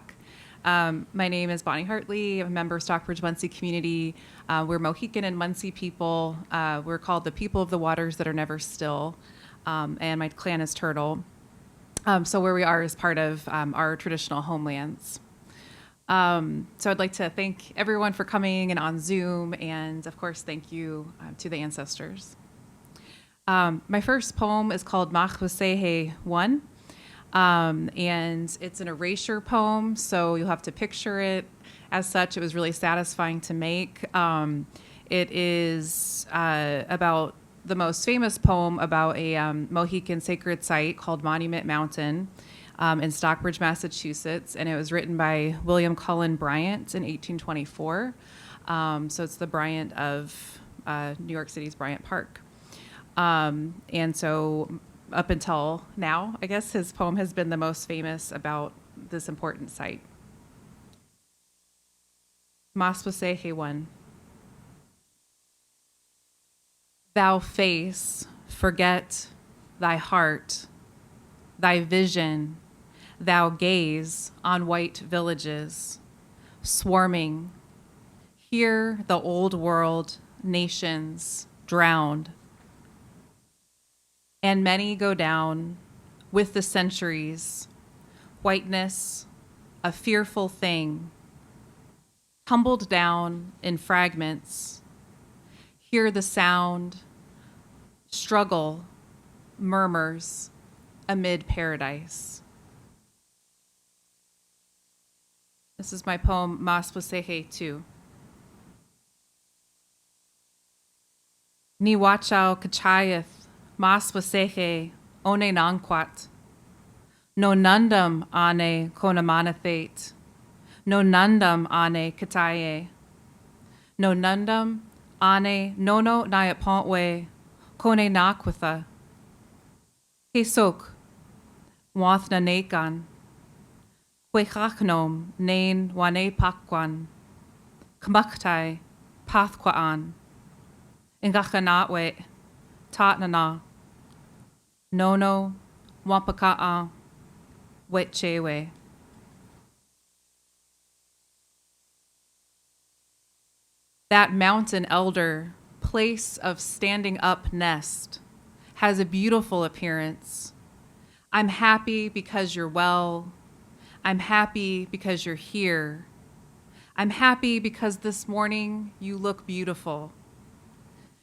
My name is Bonney Hartley. I'm a member of Stockbridge Muncie community. We're Mohican and Muncie people. We're called the people of the waters that are never still. And my clan is Turtle. So where we are is part of our traditional homelands. So I'd like to thank everyone for coming and on Zoom, and of course, thank you to the ancestors. My first poem is called Mahwasehe 1, and it's an erasure poem, so you'll have to picture it as such. It was really satisfying to make. It is about the most famous poem about a Mohican sacred site called Monument Mountain in Stockbridge, Massachusetts, and it was written by William Cullen Bryant in 1824. So it's the Bryant of New York City's Bryant Park. And so up until now, I guess his poem has been the most famous about this important site. Mahwasehe 1. Thou face, forget thy heart, thy vision, thou gaze on white villages, swarming. Here the old world, nations drowned. And many go down with the centuries, whiteness, a fearful thing, tumbled down in fragments. Hear the sound, struggle, murmurs amid paradise. This is my poem, Mahwasehe 2. Ni wachau kachayeth, Mahwasehe one nanquat. No nundum ane konamanathet. No nundum ane kataye. No nundum ane nono nyatpontwe kone nakwitha. Kesok, wathna nakan. Kwechachnom nain wane pakwan. Kmaktai pathkwaan. Ingachanatwe tatnana. Nono wampaka'a wetchewe. That mountain elder, place of standing up nest, has a beautiful appearance. I'm happy because you're well. I'm happy because you're here. I'm happy because this morning you look beautiful.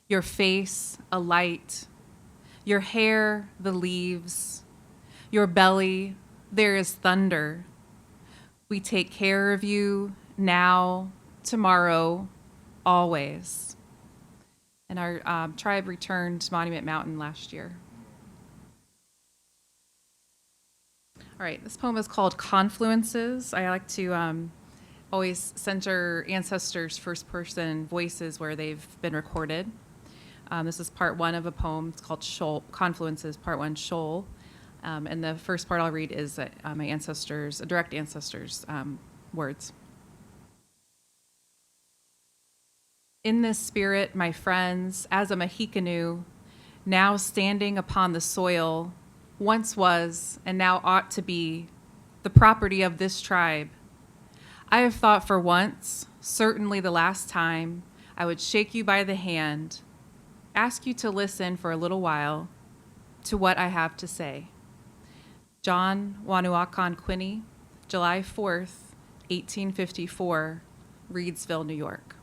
Your face, a light. Your hair, the leaves. Your belly, there is thunder. We take care of you now, tomorrow, always. And our tribe returned to Monument Mountain last year. All right, this poem is called Confluences. I like to always center ancestors' first-person voices where they've been recorded. This is part one of a poem. It's called Shoal, Confluences, part one, Shoal. And the first part I'll read is my ancestors, direct ancestors' words. In this spirit, my friends, as a Mohicanu, now standing upon the soil, once was and now ought to be, the property of this tribe. I have thought for once, certainly the last time, I would shake you by the hand, ask you to listen for a little while to what I have to say. John Wanuakan Quinney, July 4th, 1854, Reedsville, New York.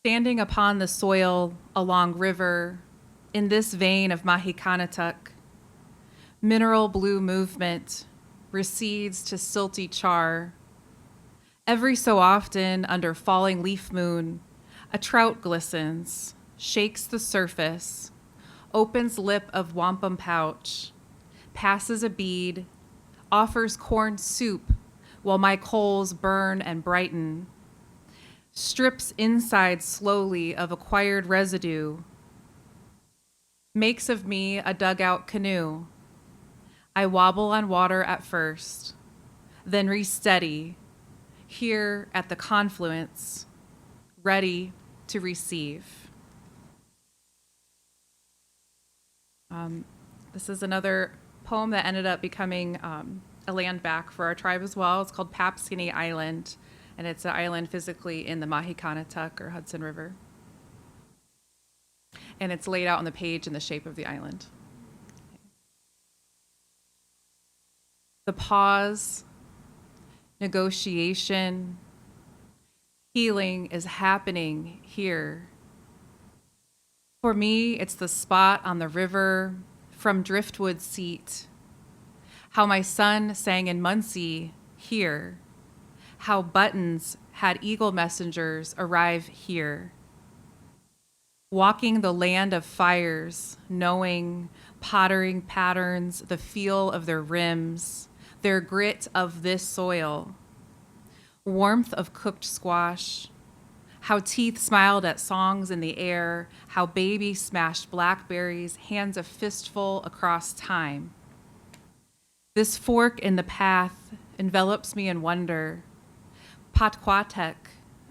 Standing upon the soil along river, in this vein of Mahikanatuk, mineral blue movement recedes to silty char. Every so often, under falling leaf moon, a trout glistens, shakes the surface, opens lip of wampum pouch, passes a bead, offers corn soup while my coals burn and brighten, strips inside slowly of acquired residue, makes of me a dugout canoe. I wobble on water at first, then re-steady, here at the confluence, ready to receive. This is another poem that ended up becoming a land back for our tribe as well. It's called Papskinny Island, and it's an island physically in the Mahikanatuk or Hudson River. And it's laid out on the page in the shape of the island. The pause, negotiation, healing is happening here. For me, it's the spot on the river from Driftwood Seat. How my son sang in Muncie here. How Buttons had eagle messengers arrive here. Walking the land of fires, knowing pottering patterns, the feel of their rims, their grit of this soil, warmth of cooked squash, how teeth smiled at songs in the air, how baby smashed blackberries, hands a fistful across time. This fork in the path envelops me in wonder. Patquatek,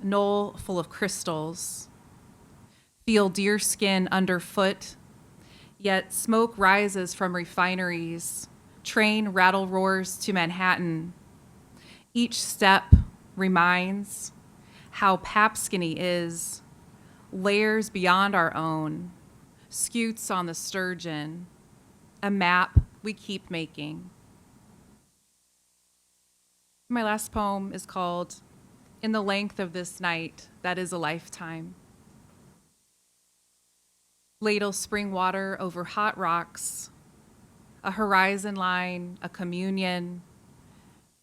knoll full of crystals. Feel deerskin underfoot, yet smoke rises from refineries. Train rattle roars to Manhattan. Each step reminds how Papskinny is, layers beyond our own, scutes on the sturgeon, a map we keep making. My last poem is called In the Length of This Night That Is a Lifetime. Ladle spring water over hot rocks, a horizon line, a communion,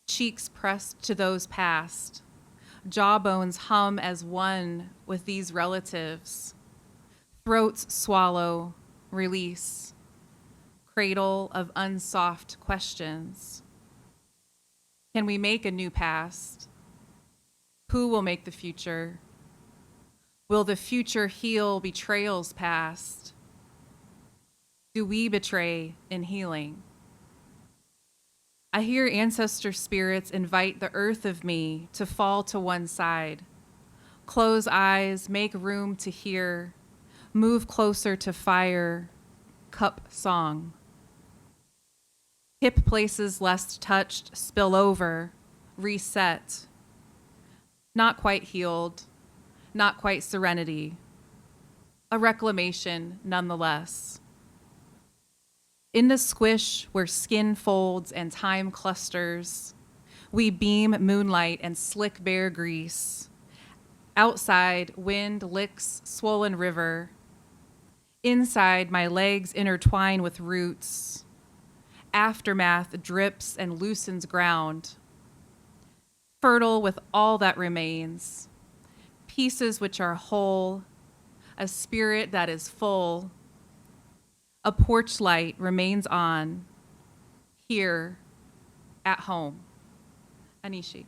cheeks pressed to those past, jawbones hum as one with these relatives, throats swallow, release, cradle of unsoft questions. Can we make a new past? Who will make the future? Will the future heal betrayals past? Do we betray in healing? I hear ancestor spirits invite the earth of me to fall to one side. Close eyes, make room to hear, move closer to fire, cup song. Hip places less touched spill over, reset. Not quite healed, not quite serenity. A reclamation nonetheless. In the squish where skin folds and time clusters, we beam moonlight and slick bear grease. Outside, wind licks swollen river. Inside, my legs intertwine with roots. Aftermath drips and loosens ground. Fertile with all that remains. Pieces which are whole, a spirit that is full. A porch light remains on, here, at home. Anishik.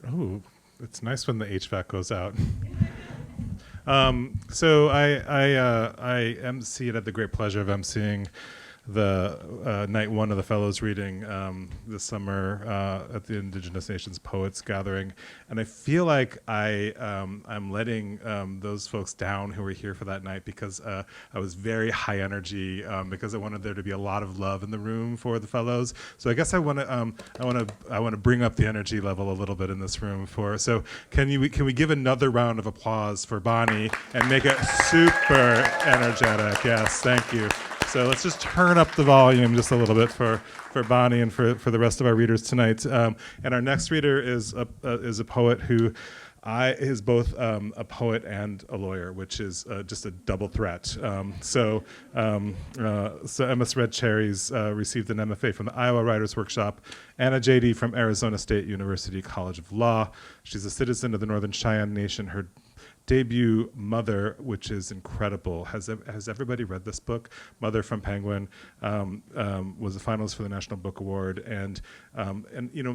Oh, it's nice when the HVAC goes out. So I MC it, had the great pleasure of MCing night one of the Fellows reading this summer at the Indigenous Nations Poets Gathering, and I feel like I'm letting those folks down who were here for that night because I was very high energy because I wanted there to be a lot of love in the room for the Fellows. So I guess I want to bring up the energy level a little bit in this room for. So can we give another round of applause for Bonney and make it super energetic? Yes, thank you. So let's just turn up the volume just a little bit for Bonney and for the rest of our readers tonight. And our next reader is a poet who is both a poet and a lawyer, which is just a double threat. So MS RedCherries received an MFA from the Iowa Writers Workshop and a JD from Arizona State University College of Law. She's a citizen of the Northern Cheyenne Nation. Her debut, Mother, which is incredible. Has everybody read this book? Mother from Penguin was a finalist for the National Book Award, and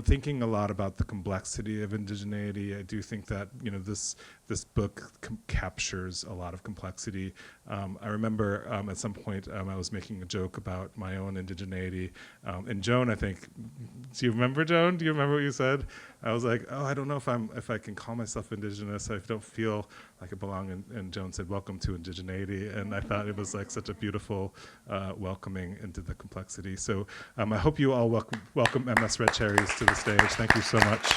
thinking a lot about the complexity of indigeneity. I do think that this book captures a lot of complexity. I remember at some point I was making a joke about my own indigeneity, and Joan, I think, do you remember, Joan? Do you remember what you said? I was like, oh, I don't know if I can call myself indigenous. I don't feel like I belong. And Joan said, welcome to indigeneity. And I thought it was like such a beautiful welcoming into the complexity. So I hope you all welcome MS RedCherries to the stage. Thank you so much.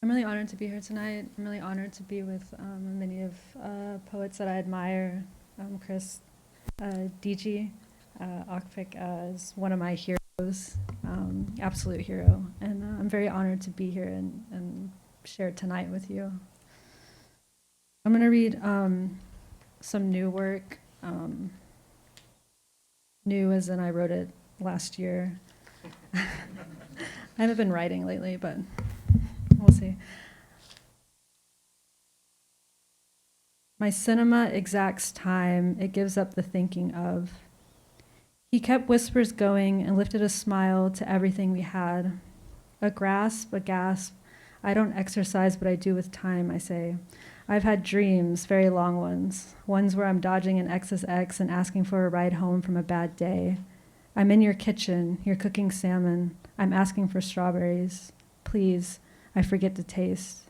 I'm really honored to be here tonight. I'm really honored to be with many of poets that I admire. Chris DG, okpik is one of my heroes, absolute hero. And I'm very honored to be here and share tonight with you. I'm going to read some new work. New as in I wrote it last year. I haven't been writing lately, but we'll see. My cinema exacts time, it gives up the thinking of. He kept whispers going and lifted a smile to everything we had. A grasp, a gasp. I don't exercise, but I do with time, I say. I've had dreams, very long ones where I'm dodging an XSX and asking for a ride home from a bad day. I'm in your kitchen, you're cooking salmon. I'm asking for strawberries. Please, I forget to taste.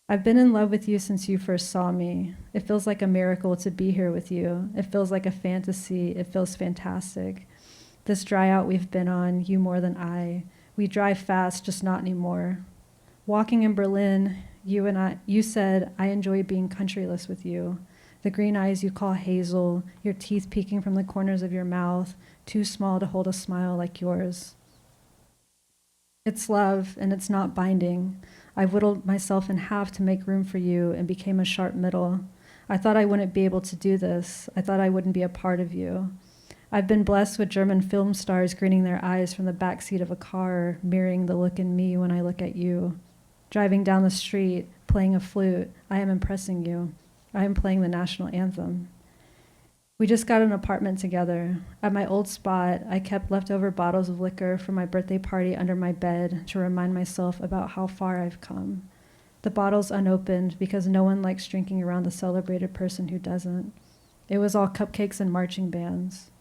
I've been in love with you since you first saw me. It feels like a miracle to be here with you. It feels like a fantasy. It feels fantastic. This dry out we've been on, you more than I. We drive fast, just not anymore. Walking in Berlin, you said, I enjoy being countryless with you. The green eyes you call hazel, your teeth peeking from the corners of your mouth, too small to hold a smile like yours. It's love, and it's not binding. I whittled myself in half to make room for you and became a sharp middle. I thought I wouldn't be able to do this. I thought I wouldn't be a part of you. I've been blessed with German film stars grinning their eyes from the backseat of a car, mirroring the look in me when I look at you. Driving down the street, playing a flute, I am impressing you. I am playing the national anthem. We just got an apartment together. At my old spot, I kept leftover bottles of liquor from my birthday party under my bed to remind myself about how far I've come. The bottles unopened because no one likes drinking around the celebrated person who doesn't. It was all cupcakes and marching bands.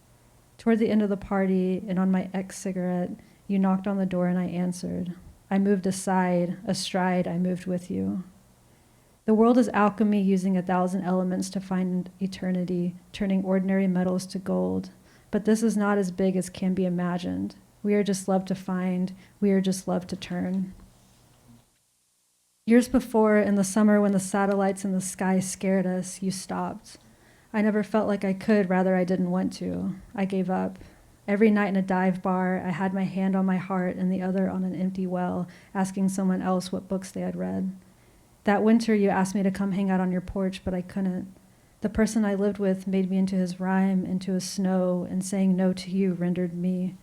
Toward the end of the party and on my ex-cigarette, you knocked on the door and I answered. I moved aside, astride, I moved with you. The world is alchemy using 1,000 elements to find eternity, turning ordinary metals to gold. But this is not as big as can be imagined. We are just love to find. We are just love to turn. Years before, in the summer when the satellites in the sky scared us, you stopped. I never felt like I could, rather I didn't want to. I gave up. Every night in a dive bar, I had my hand on my heart and the other on an empty well, asking someone else what books they had read. That winter, you asked me to come hang out on your porch, but I couldn't. The person I lived with made me into his rhyme, into his snow, and saying no to you rendered me.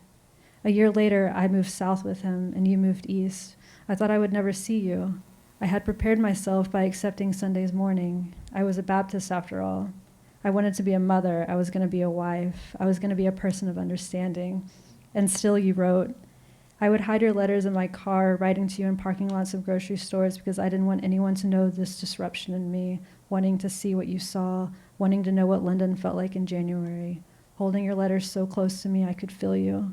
A year later, I moved south with him, and you moved east. I thought I would never see you. I had prepared myself by accepting Sunday's morning. I was a Baptist after all. I wanted to be a mother. I was going to be a wife. I was going to be a person of understanding. And still you wrote. I would hide your letters in my car, writing to you in parking lots of grocery stores because I didn't want anyone to know this disruption in me, wanting to see what you saw, wanting to know what London felt like in January, holding your letters so close to me I could feel you.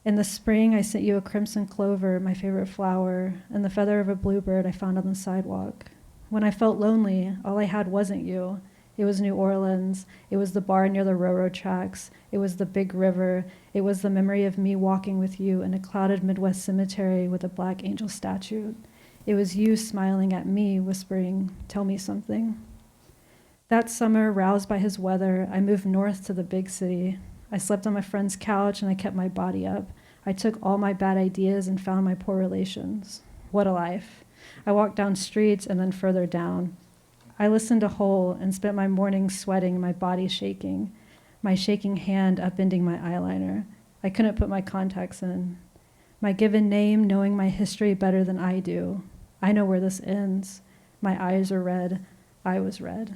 In the spring, I sent you a crimson clover, my favorite flower, and the feather of a bluebird I found on the sidewalk. When I felt lonely, all I had wasn't you. It was New Orleans. It was the bar near the railroad tracks. It was the big river. It was the memory of me walking with you in a clouded Midwest cemetery with a black angel statue. It was you smiling at me, whispering, "Tell me something." That summer, roused by his weather, I moved north to the big city. I slept on my friend's couch and I kept my body up. I took all my bad ideas and found my poor relations. What a life. I walked down streets and then further down. I listened to Hole and spent my mornings sweating, my body shaking, my shaking hand upending my eyeliner. I couldn't put my contacts in. My given name, knowing my history better than I do. I know where this ends. My eyes are red. I was red.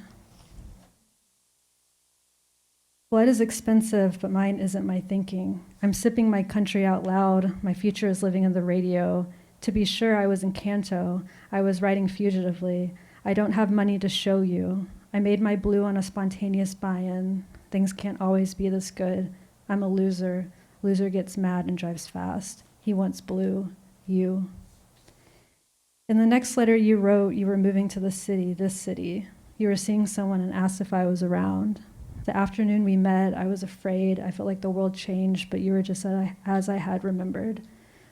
Blood is expensive, but mine isn't my thinking. I'm sipping my country out loud. My future is living in the radio. To be sure, I was in Canto. I was writing fugitively. I don't have money to show you. I made my blue on a spontaneous buy-in. Things can't always be this good. I'm a loser. Loser gets mad and drives fast. He wants blue. You. In the next letter you wrote, you were moving to the city, this city. You were seeing someone and asked if I was around. The afternoon we met, I was afraid. I felt like the world changed, but you were just as I had remembered.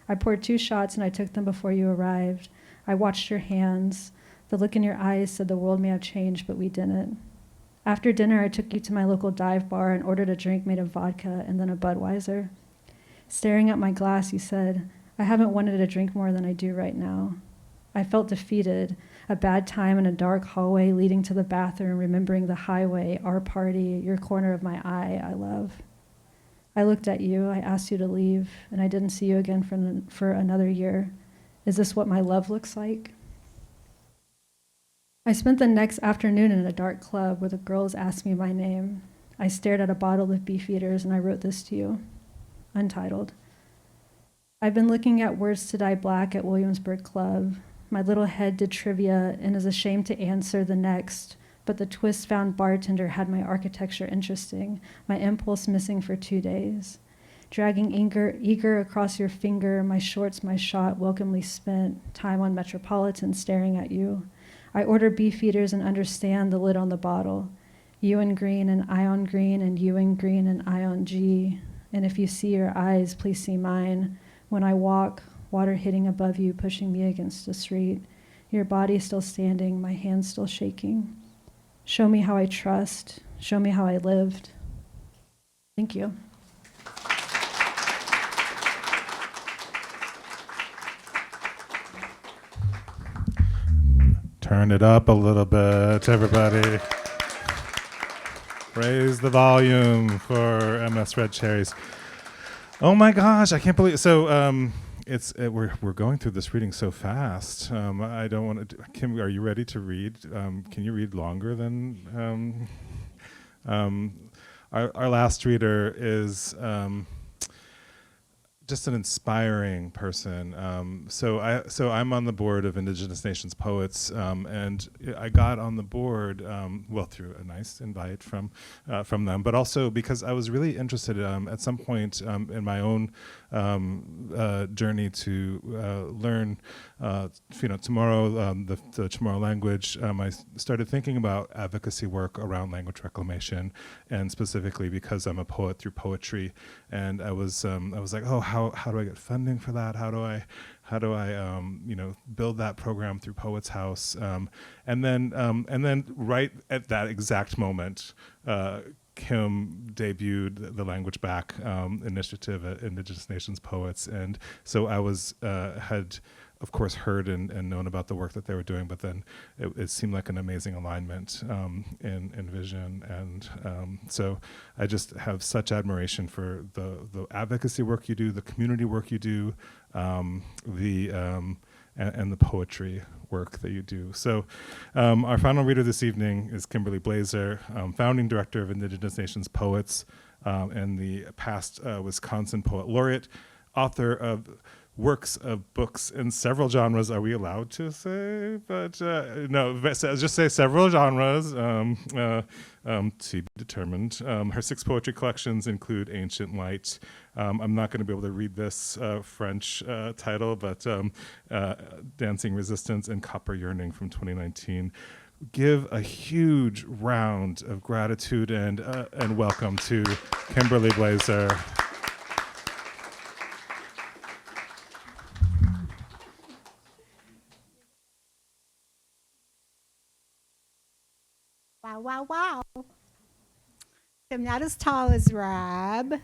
I poured 2 shots and I took them before you arrived. I watched your hands. The look in your eyes said the world may have changed, but we didn't. After dinner, I took you to my local dive bar and ordered a drink made of vodka and then a Budweiser. Staring at my glass, you said, I haven't wanted to drink more than I do right now. I felt defeated, a bad time in a dark hallway leading to the bathroom, remembering the highway, our party, your corner of my eye I love. I looked at you, I asked you to leave, and I didn't see you again for another year. Is this what my love looks like? I spent the next afternoon in a dark club where the girls asked me my name. I stared at a bottle of Beefeaters and I wrote this to you, untitled. I've been looking at Words to Die Black at Williamsburg Club. My little head did trivia and is ashamed to answer the next, but the twist-found bartender had my architecture interesting, my impulse missing for 2 days. Dragging eager across your finger, my shorts, my shot, welcomely spent, time on Metropolitan staring at you. I order Beefeaters and understand the lid on the bottle. You in green and I on green and you in green and I on G. And if you see your eyes, please see mine. When I walk, water hitting above you, pushing me against the street. Your body still standing, my hands still shaking. Show me how I trust. Show me how I lived. Thank you.
Turn it up a little bit, everybody. Raise the volume for MS RedCherries. Oh my gosh, I can't believe. So we're going through this reading so fast. I don't want to. Kim, are you ready to read? Can you read longer than? Our last reader is just an inspiring person. So I'm on the board of Indigenous Nations Poets, and I got on the board through a nice invite from them, but also because I was really interested at some point in my own journey to learn Chamorro, the Chamorro language. I started thinking about advocacy work around language reclamation, and specifically because I'm a poet through poetry, and I was like, oh, how do I get funding for that? How do I build that program through Poets House? And then right at that exact moment, Kim debuted the Language Back initiative at Indigenous Nations Poets, and so I had of course heard and known about the work that they were doing, but then it seemed like an amazing alignment in vision, and so I just have such admiration for the advocacy work you do, the community work you do, and the poetry work that you do. So our final reader this evening is Kimberly Blaeser, founding director of Indigenous Nations Poets and the past Wisconsin Poet Laureate, author of works of books in several genres. Are we allowed to say? But no, just say several genres to be determined. Her 6 poetry collections include Ancient Light. I'm not going to be able to read this French title, but Dancing Resistance and Copper Yearning from 2019. Give a huge round of gratitude and welcome to Kimberly Blaeser.
Wow, wow, wow. I'm not as tall as Rob.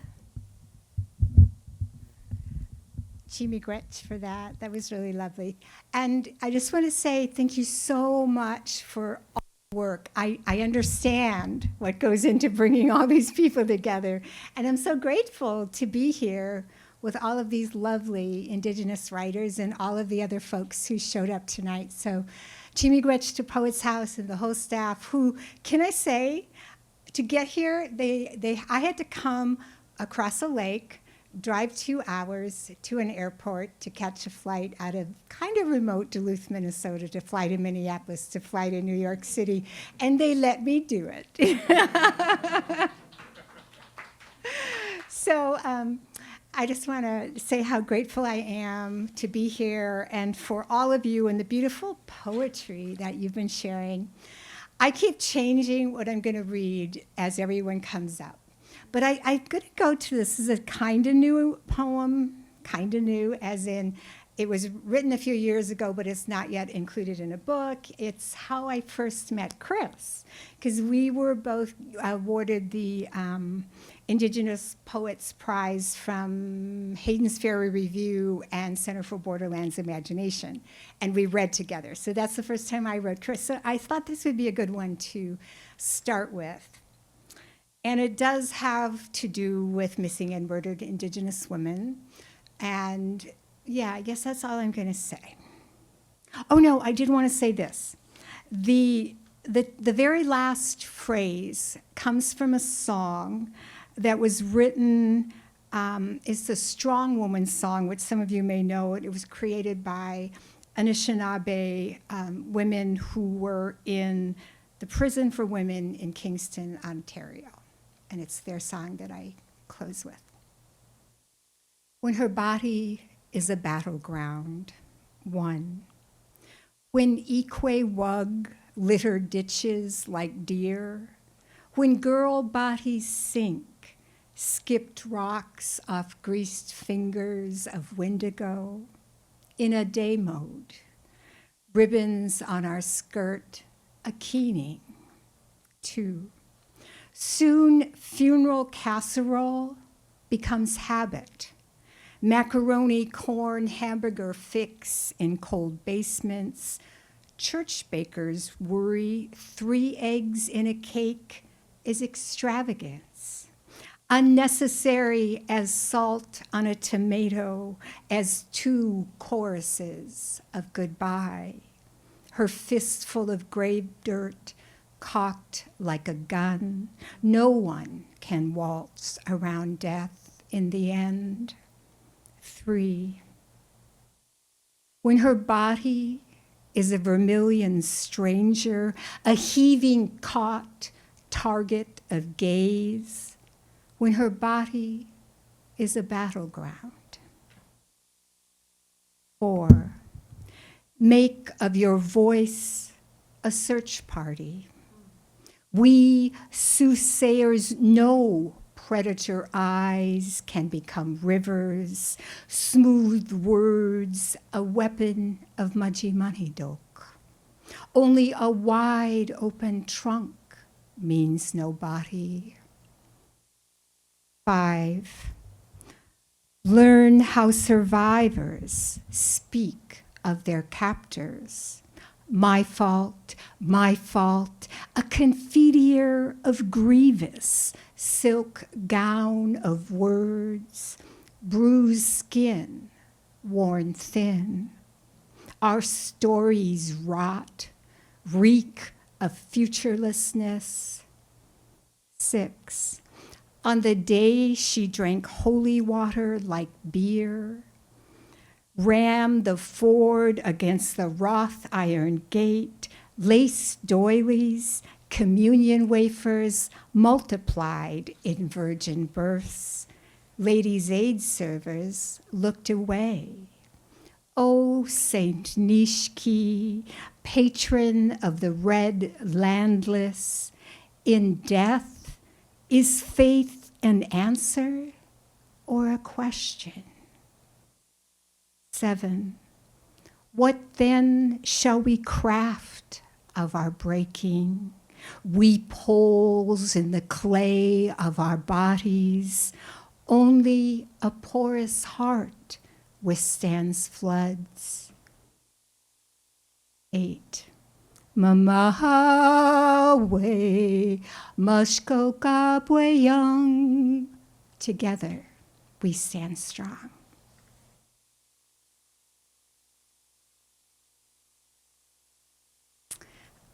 Chimigwech for that. That was really lovely. And I just want to say thank you so much for all the work. I understand what goes into bringing all these people together. And I'm so grateful to be here with all of these lovely Indigenous writers and all of the other folks who showed up tonight. So Chimigwech to Poets House and the whole staff who, can I say, to get here, I had to come across a lake, drive 2 hours to an airport to catch a flight out of kind of remote Duluth, Minnesota, to fly to Minneapolis, to fly to New York City, and they let me do it. So I just want to say how grateful I am to be here and for all of you and the beautiful poetry that you've been sharing. I keep changing what I'm going to read as everyone comes up. But I'm going to go to this is a kind of new poem, kind of new, as in it was written a few years ago, but it's not yet included in a book. It's how I first met Chris, because we were both awarded the Indigenous Poets Prize from Hayden's Ferry Review and Center for Borderlands Imagination, and we read together. So that's the first time I wrote Chris. So I thought this would be a good one to start with. And it does have to do with missing and murdered Indigenous women. And yeah, I guess that's all I'm going to say. Oh no, I did want to say this. The very last phrase comes from a song that was written, it's a Strong Woman song, which some of you may know. It was created by Anishinaabe women who were in the prison for women in Kingston, Ontario. And it's their song that I close with. When her body is a battleground, 1. When Ikwe-Wug litter ditches like deer, when girl bodies sink, skipped rocks off greased fingers of Wendigo, in a day mode, ribbons on our skirt, a keening. 2. Soon funeral casserole becomes habit. Macaroni, corn, hamburger fix in cold basements. Church bakers worry 3 eggs in a cake is extravagance. Unnecessary as salt on a tomato, as 2 choruses of goodbye. Her fistful of grave dirt cocked like a gun. No one can waltz around death in the end. 3. When her body is a vermilion stranger, a heaving caught target of gaze, when her body is a battleground. 4. Make of your voice a search party. We soothsayers know predator eyes can become rivers, smooth words, a weapon of Majimahidok. Only a wide open trunk means no body. 5. Learn how survivors speak of their captors. My fault, a confiteor of grievous, silk gown of words, bruised skin, worn thin. Our stories rot, reek of futurelessness. 6. On the day she drank holy water like beer, rammed the Ford against the wrought iron gate, lace doilies, communion wafers multiplied in virgin births. Ladies' aid servers looked away. O Saint Nishki, patron of the red landless, in death, is faith an answer or a question? 7. What then shall we craft of our breaking? We poles in the clay of our bodies, only a porous heart withstands floods. 8. Mamawe, Mushkokabwe young. Together we stand strong.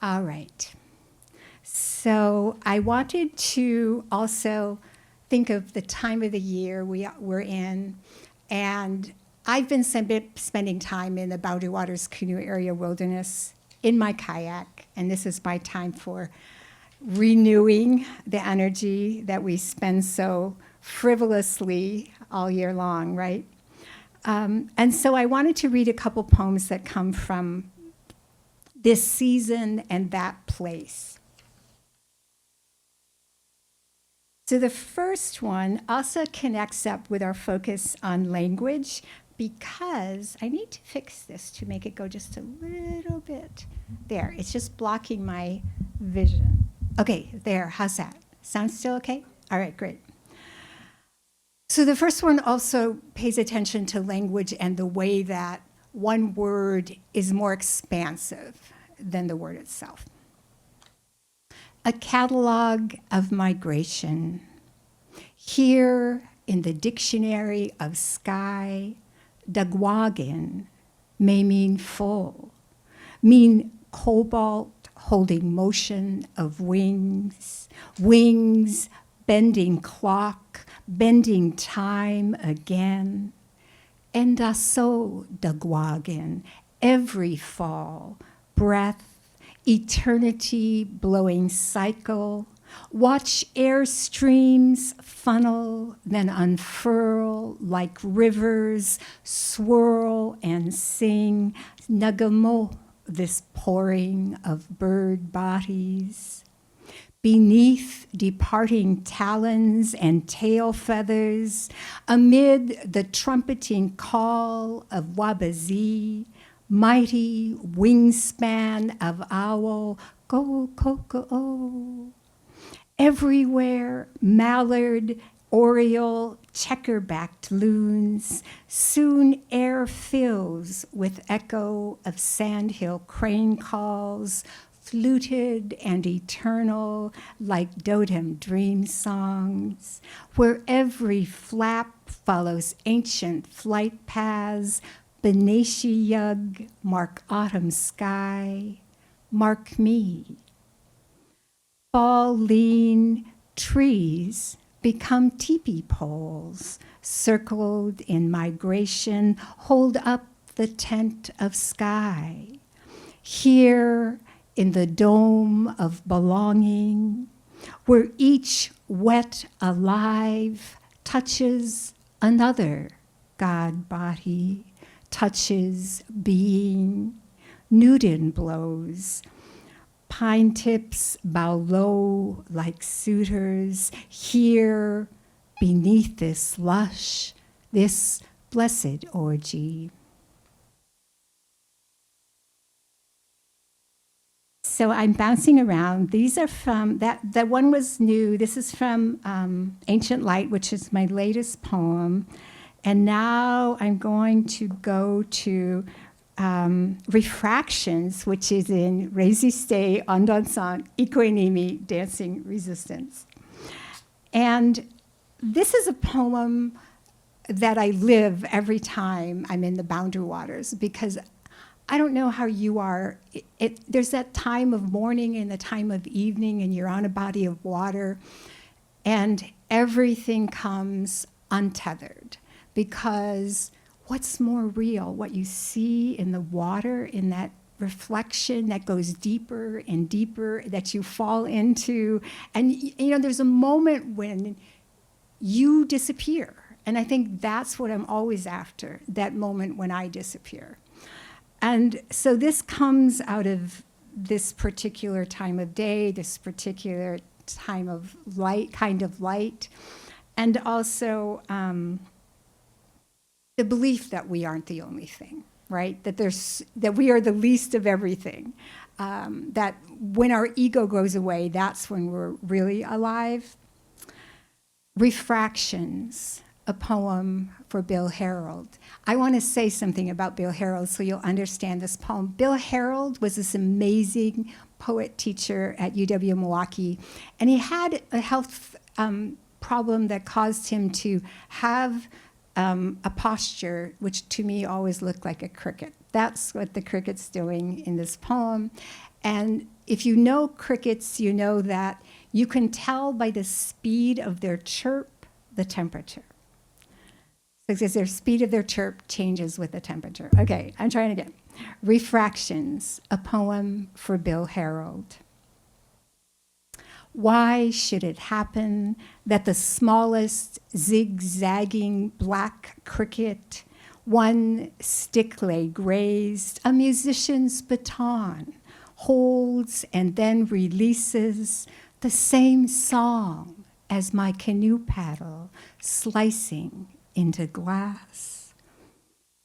All right. So I wanted to also think of the time of the year we're in, and I've been spending time in the Boundary Waters Canoe Area Wilderness in my kayak, and this is my time for renewing the energy that we spend so frivolously all year long, right? And so I wanted to read a couple poems that come from this season and that place. So the first one also connects up with our focus on language, because I need to fix this to make it go just a little bit. There, it's just blocking my vision. Okay, there, how's that? Sounds still okay? All right, great. So the first one also pays attention to language and the way that one word is more expansive than the word itself. A catalog of migration. Here in the dictionary of sky, Dagwagan may mean full, mean cobalt holding motion of wings, wings bending clock, bending time again. Endaso Dagwagan, every fall, breath, eternity blowing cycle. Watch air streams funnel, then unfurl like rivers, swirl and sing. Nagamo, this pouring of bird bodies. Beneath departing talons and tail feathers, amid the trumpeting call of Wabazi, mighty wingspan of owl, go, ko, everywhere, mallard, oriole, checker-backed loons. Soon air fills with echo of sandhill crane calls, fluted and eternal like dotem dream songs, where every flap follows ancient flight paths. Beneshi Yug, mark autumn sky, mark me. Fall lean trees become teepee poles, circled in migration, hold up the tent of sky. Here in the dome of belonging, where each wet alive touches another God body, touches being, Newton blows. Pine tips bow low like suitors, here beneath this lush, this blessed orgy. So I'm bouncing around. These are from, that one was new. This is from Ancient Light, which is my latest poem. And now I'm going to go to Refractions, which is in Resiste en dansant Ikoinimi, Dancing Resistance. And this is a poem that I live every time I'm in the Boundary Waters, because I don't know how you are. There's that time of morning and the time of evening, and you're on a body of water, and everything comes untethered, because what's more real? What you see in the water, in that reflection that goes deeper and deeper, that you fall into. And there's a moment when you disappear. And I think that's what I'm always after, that moment when I disappear. And so this comes out of this particular time of day, this particular time of light, and also the belief that we aren't the only thing, right? That we are the least of everything. That when our ego goes away, that's when we're really alive. Refractions, a poem for Bill Harold. I want to say something about Bill Harold so you'll understand this poem. Bill Harold was this amazing poet teacher at UW-Milwaukee, and he had a health problem that caused him to have a posture which to me always looked like a cricket. That's what the cricket's doing in this poem. And if you know crickets, you know that you can tell by the speed of their chirp the temperature. Because their speed of their chirp changes with the temperature. Okay, I'm trying again. Refractions, a poem for Bill Harold. Why should it happen that the smallest zigzagging black cricket, one stick leg raised, a musician's baton, holds and then releases the same song as my canoe paddle slicing into glass?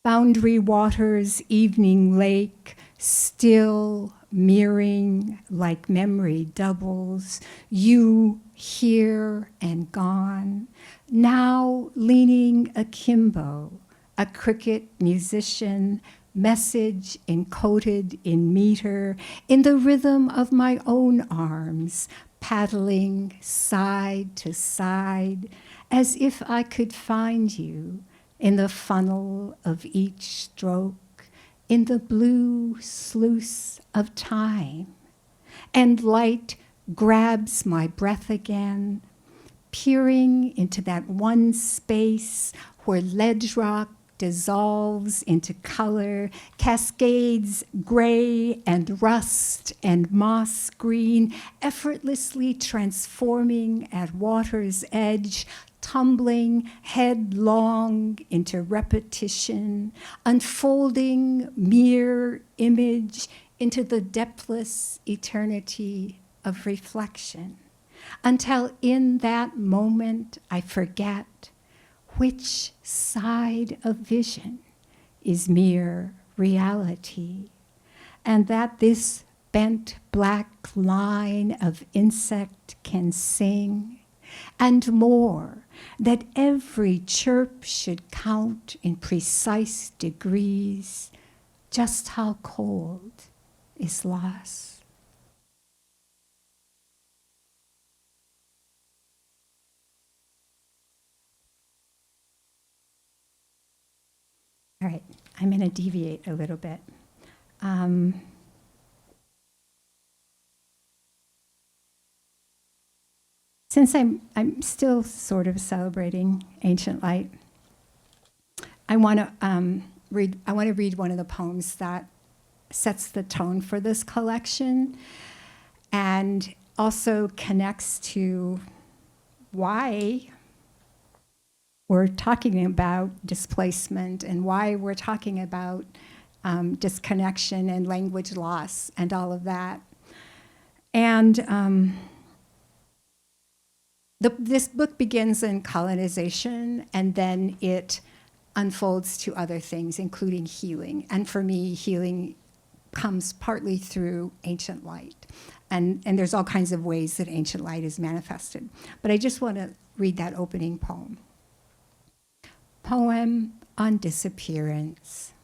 Boundary waters, evening lake, still mirroring like memory doubles, you here and gone, now leaning akimbo, a cricket musician, message encoded in meter, in the rhythm of my own arms, paddling side to side, as if I could find you in the funnel of each stroke, in the blue sluice of time. And light grabs my breath again, peering into that one space where ledge rock dissolves into color, cascades gray and rust and moss green, effortlessly transforming at water's edge, tumbling headlong into repetition, unfolding mere image into the depthless eternity of reflection, until in that moment I forget which side of vision is mere reality, and that this bent black line of insect can sing, and more, that every chirp should count in precise degrees just how cold is loss. All right, I'm going to deviate a little bit. Since I'm still sort of celebrating ancient light, I want to read one of the poems that sets the tone for this collection, and also connects to why we're talking about displacement and why we're talking about disconnection and language loss and all of that. And this book begins in colonization, and then it unfolds to other things, including healing. And for me, healing comes partly through ancient light. And there's all kinds of ways that ancient light is manifested. But I just want to read that opening poem. Poem on disappearance.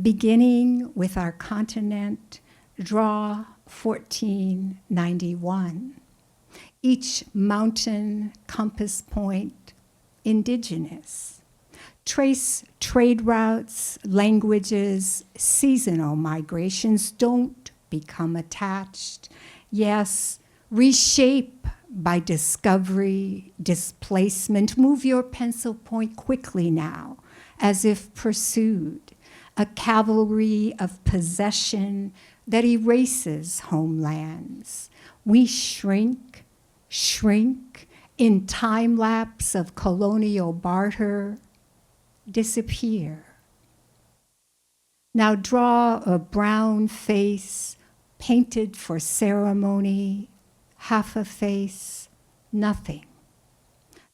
Beginning with our continent, draw 1491. Each mountain compass point indigenous. Trace trade routes, languages, seasonal migrations. Don't become attached. Yes, reshape by discovery, displacement. Move your pencil point quickly now, as if pursued. A cavalry of possession that erases homelands. We shrink, shrink in time lapse of colonial barter, disappear. Now draw a brown face painted for ceremony, half a face, nothing.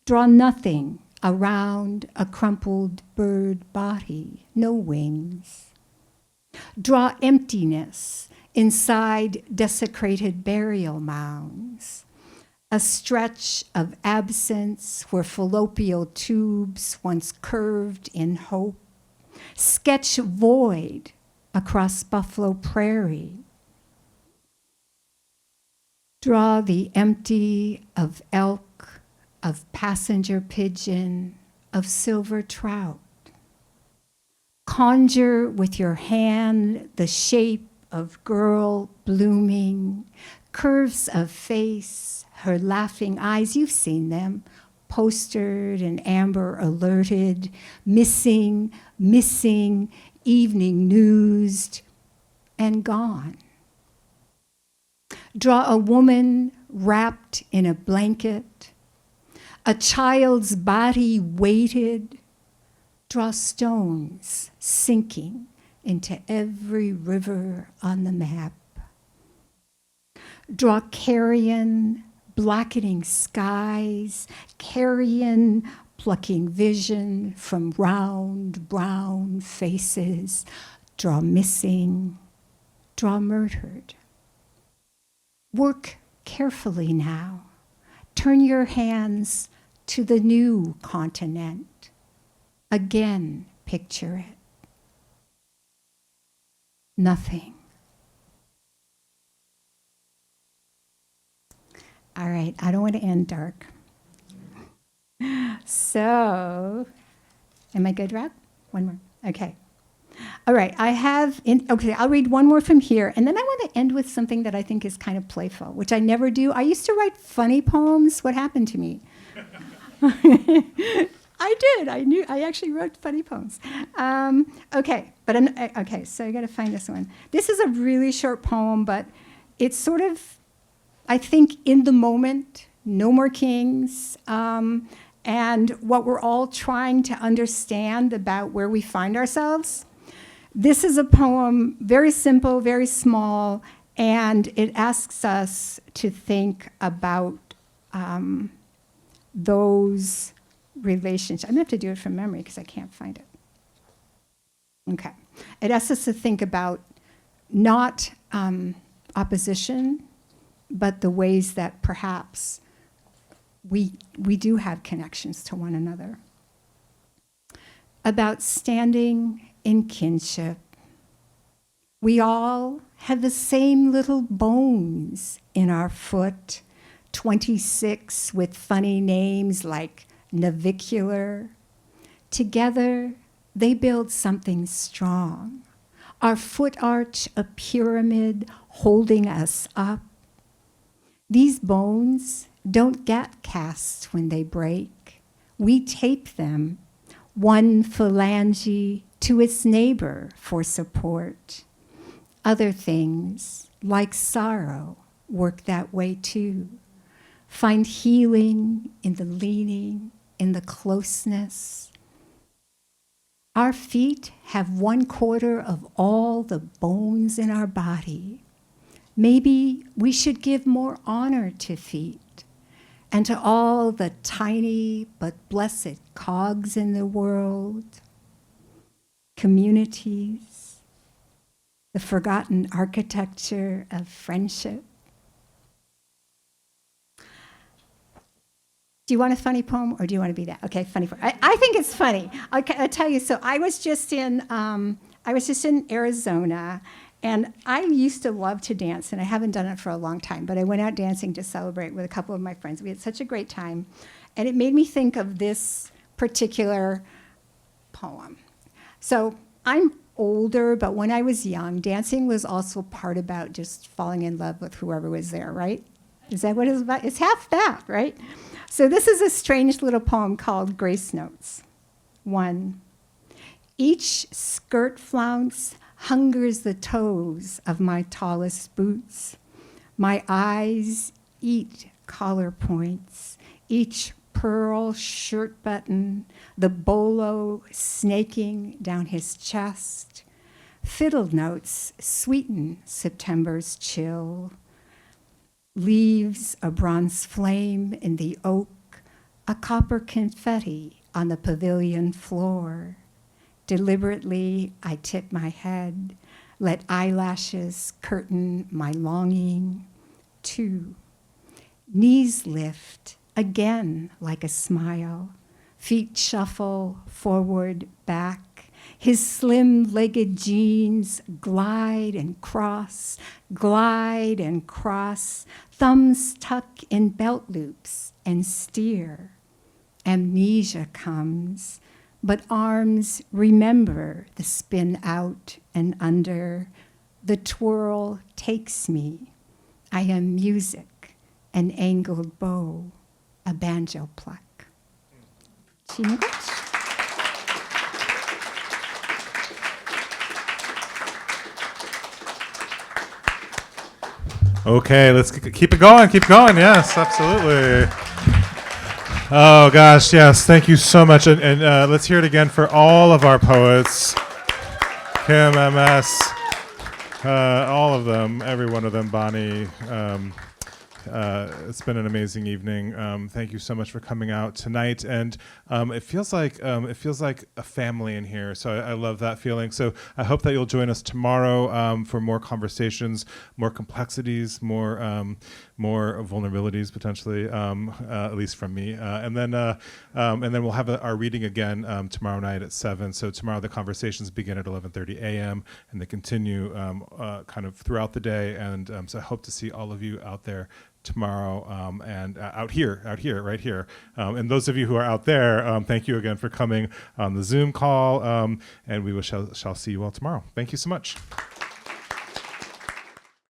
Draw nothing around a crumpled bird body, no wings. Draw emptiness inside desecrated burial mounds. A stretch of absence where fallopian tubes once curved in hope. Sketch void across Buffalo Prairie. Draw the empty of elk, of passenger pigeon, of silver trout. Conjure with your hand the shape of girl blooming, curves of face, her laughing eyes, you've seen them, postered and amber alerted, missing, missing, evening newsed, and gone. Draw a woman wrapped in a blanket, a child's body weighted. Draw stones sinking into every river on the map. Draw carrion blackening skies, carrion plucking vision from round brown faces. Draw missing, draw murdered. Work carefully now. Turn your hands to the new continent. Again, picture it. Nothing. All right, I don't want to end dark. So, am I good, Rob? One more. Okay. All right, okay, I'll read one more from here, and then I want to end with something that I think is kind of playful, which I never do. I used to write funny poems. What happened to me? I did. I actually wrote funny poems. Okay, so I got to find this one. This is a really short poem, but it's sort of, I think, in the moment, no more kings, and what we're all trying to understand about where we find ourselves. This is a poem, very simple, very small, and it asks us to think about those relationships. I'm going to have to do it from memory because I can't find it. Okay. It asks us to think about not opposition, but the ways that perhaps we do have connections to one another. About standing in kinship. We all have the same little bones in our foot, 26 with funny names like navicular. Together, they build something strong. Our foot arch a pyramid holding us up. These bones don't get cast when they break. We tape them, one phalange to its neighbor for support. Other things, like sorrow, work that way too. Find healing in the leaning, in the closeness. Our feet have 1/4 of all the bones in our body. Maybe we should give more honor to feet and to all the tiny but blessed cogs in the world, communities, the forgotten architecture of friendship. Do you want a funny poem or do you want to be that? Okay, funny poem. I think it's funny. I'll tell you. So I was just in Arizona, and I used to love to dance, and I haven't done it for a long time, but I went out dancing to celebrate with a couple of my friends. We had such a great time, and it made me think of this particular poem. So I'm older, but when I was young, dancing was also part about just falling in love with whoever was there, right? Is that what it's about? It's half that, right? So this is a strange little poem called Grace Notes. 1. Each skirt flounce hungers the toes of my tallest boots. My eyes eat collar points, each pearl shirt button, the bolo snaking down his chest. Fiddle notes sweeten September's chill. Leaves a bronze flame in the oak, a copper confetti on the pavilion floor. Deliberately, I tip my head, let eyelashes curtain my longing. 2. Knees lift, again like a smile. Feet shuffle forward, back. His slim-legged jeans glide and cross, thumbs tuck in belt loops and steer. Amnesia comes, but arms remember the spin out and under. The twirl takes me. I am music, an angled bow, a banjo pluck. Dziękuję.
Okay, let's keep it going. Keep going. Yes, absolutely. Oh gosh, yes. Thank you so much, and let's hear it again for all of our poets. Kim, MS, all of them, every one of them. Bonney. It's been an amazing evening. Thank you so much for coming out tonight, and it feels like a family in here. So I love that feeling. So I hope that you'll join us tomorrow for more conversations, more complexities, more vulnerabilities potentially, at least from me. And then we'll have our reading again tomorrow night at 7. So tomorrow the conversations begin at 11:30 a.m. and they continue kind of throughout the day. And so I hope to see all of you out there tomorrow and out here, right here. And those of you who are out there, thank you again for coming on the Zoom call. And we shall see you all tomorrow. Thank you so much.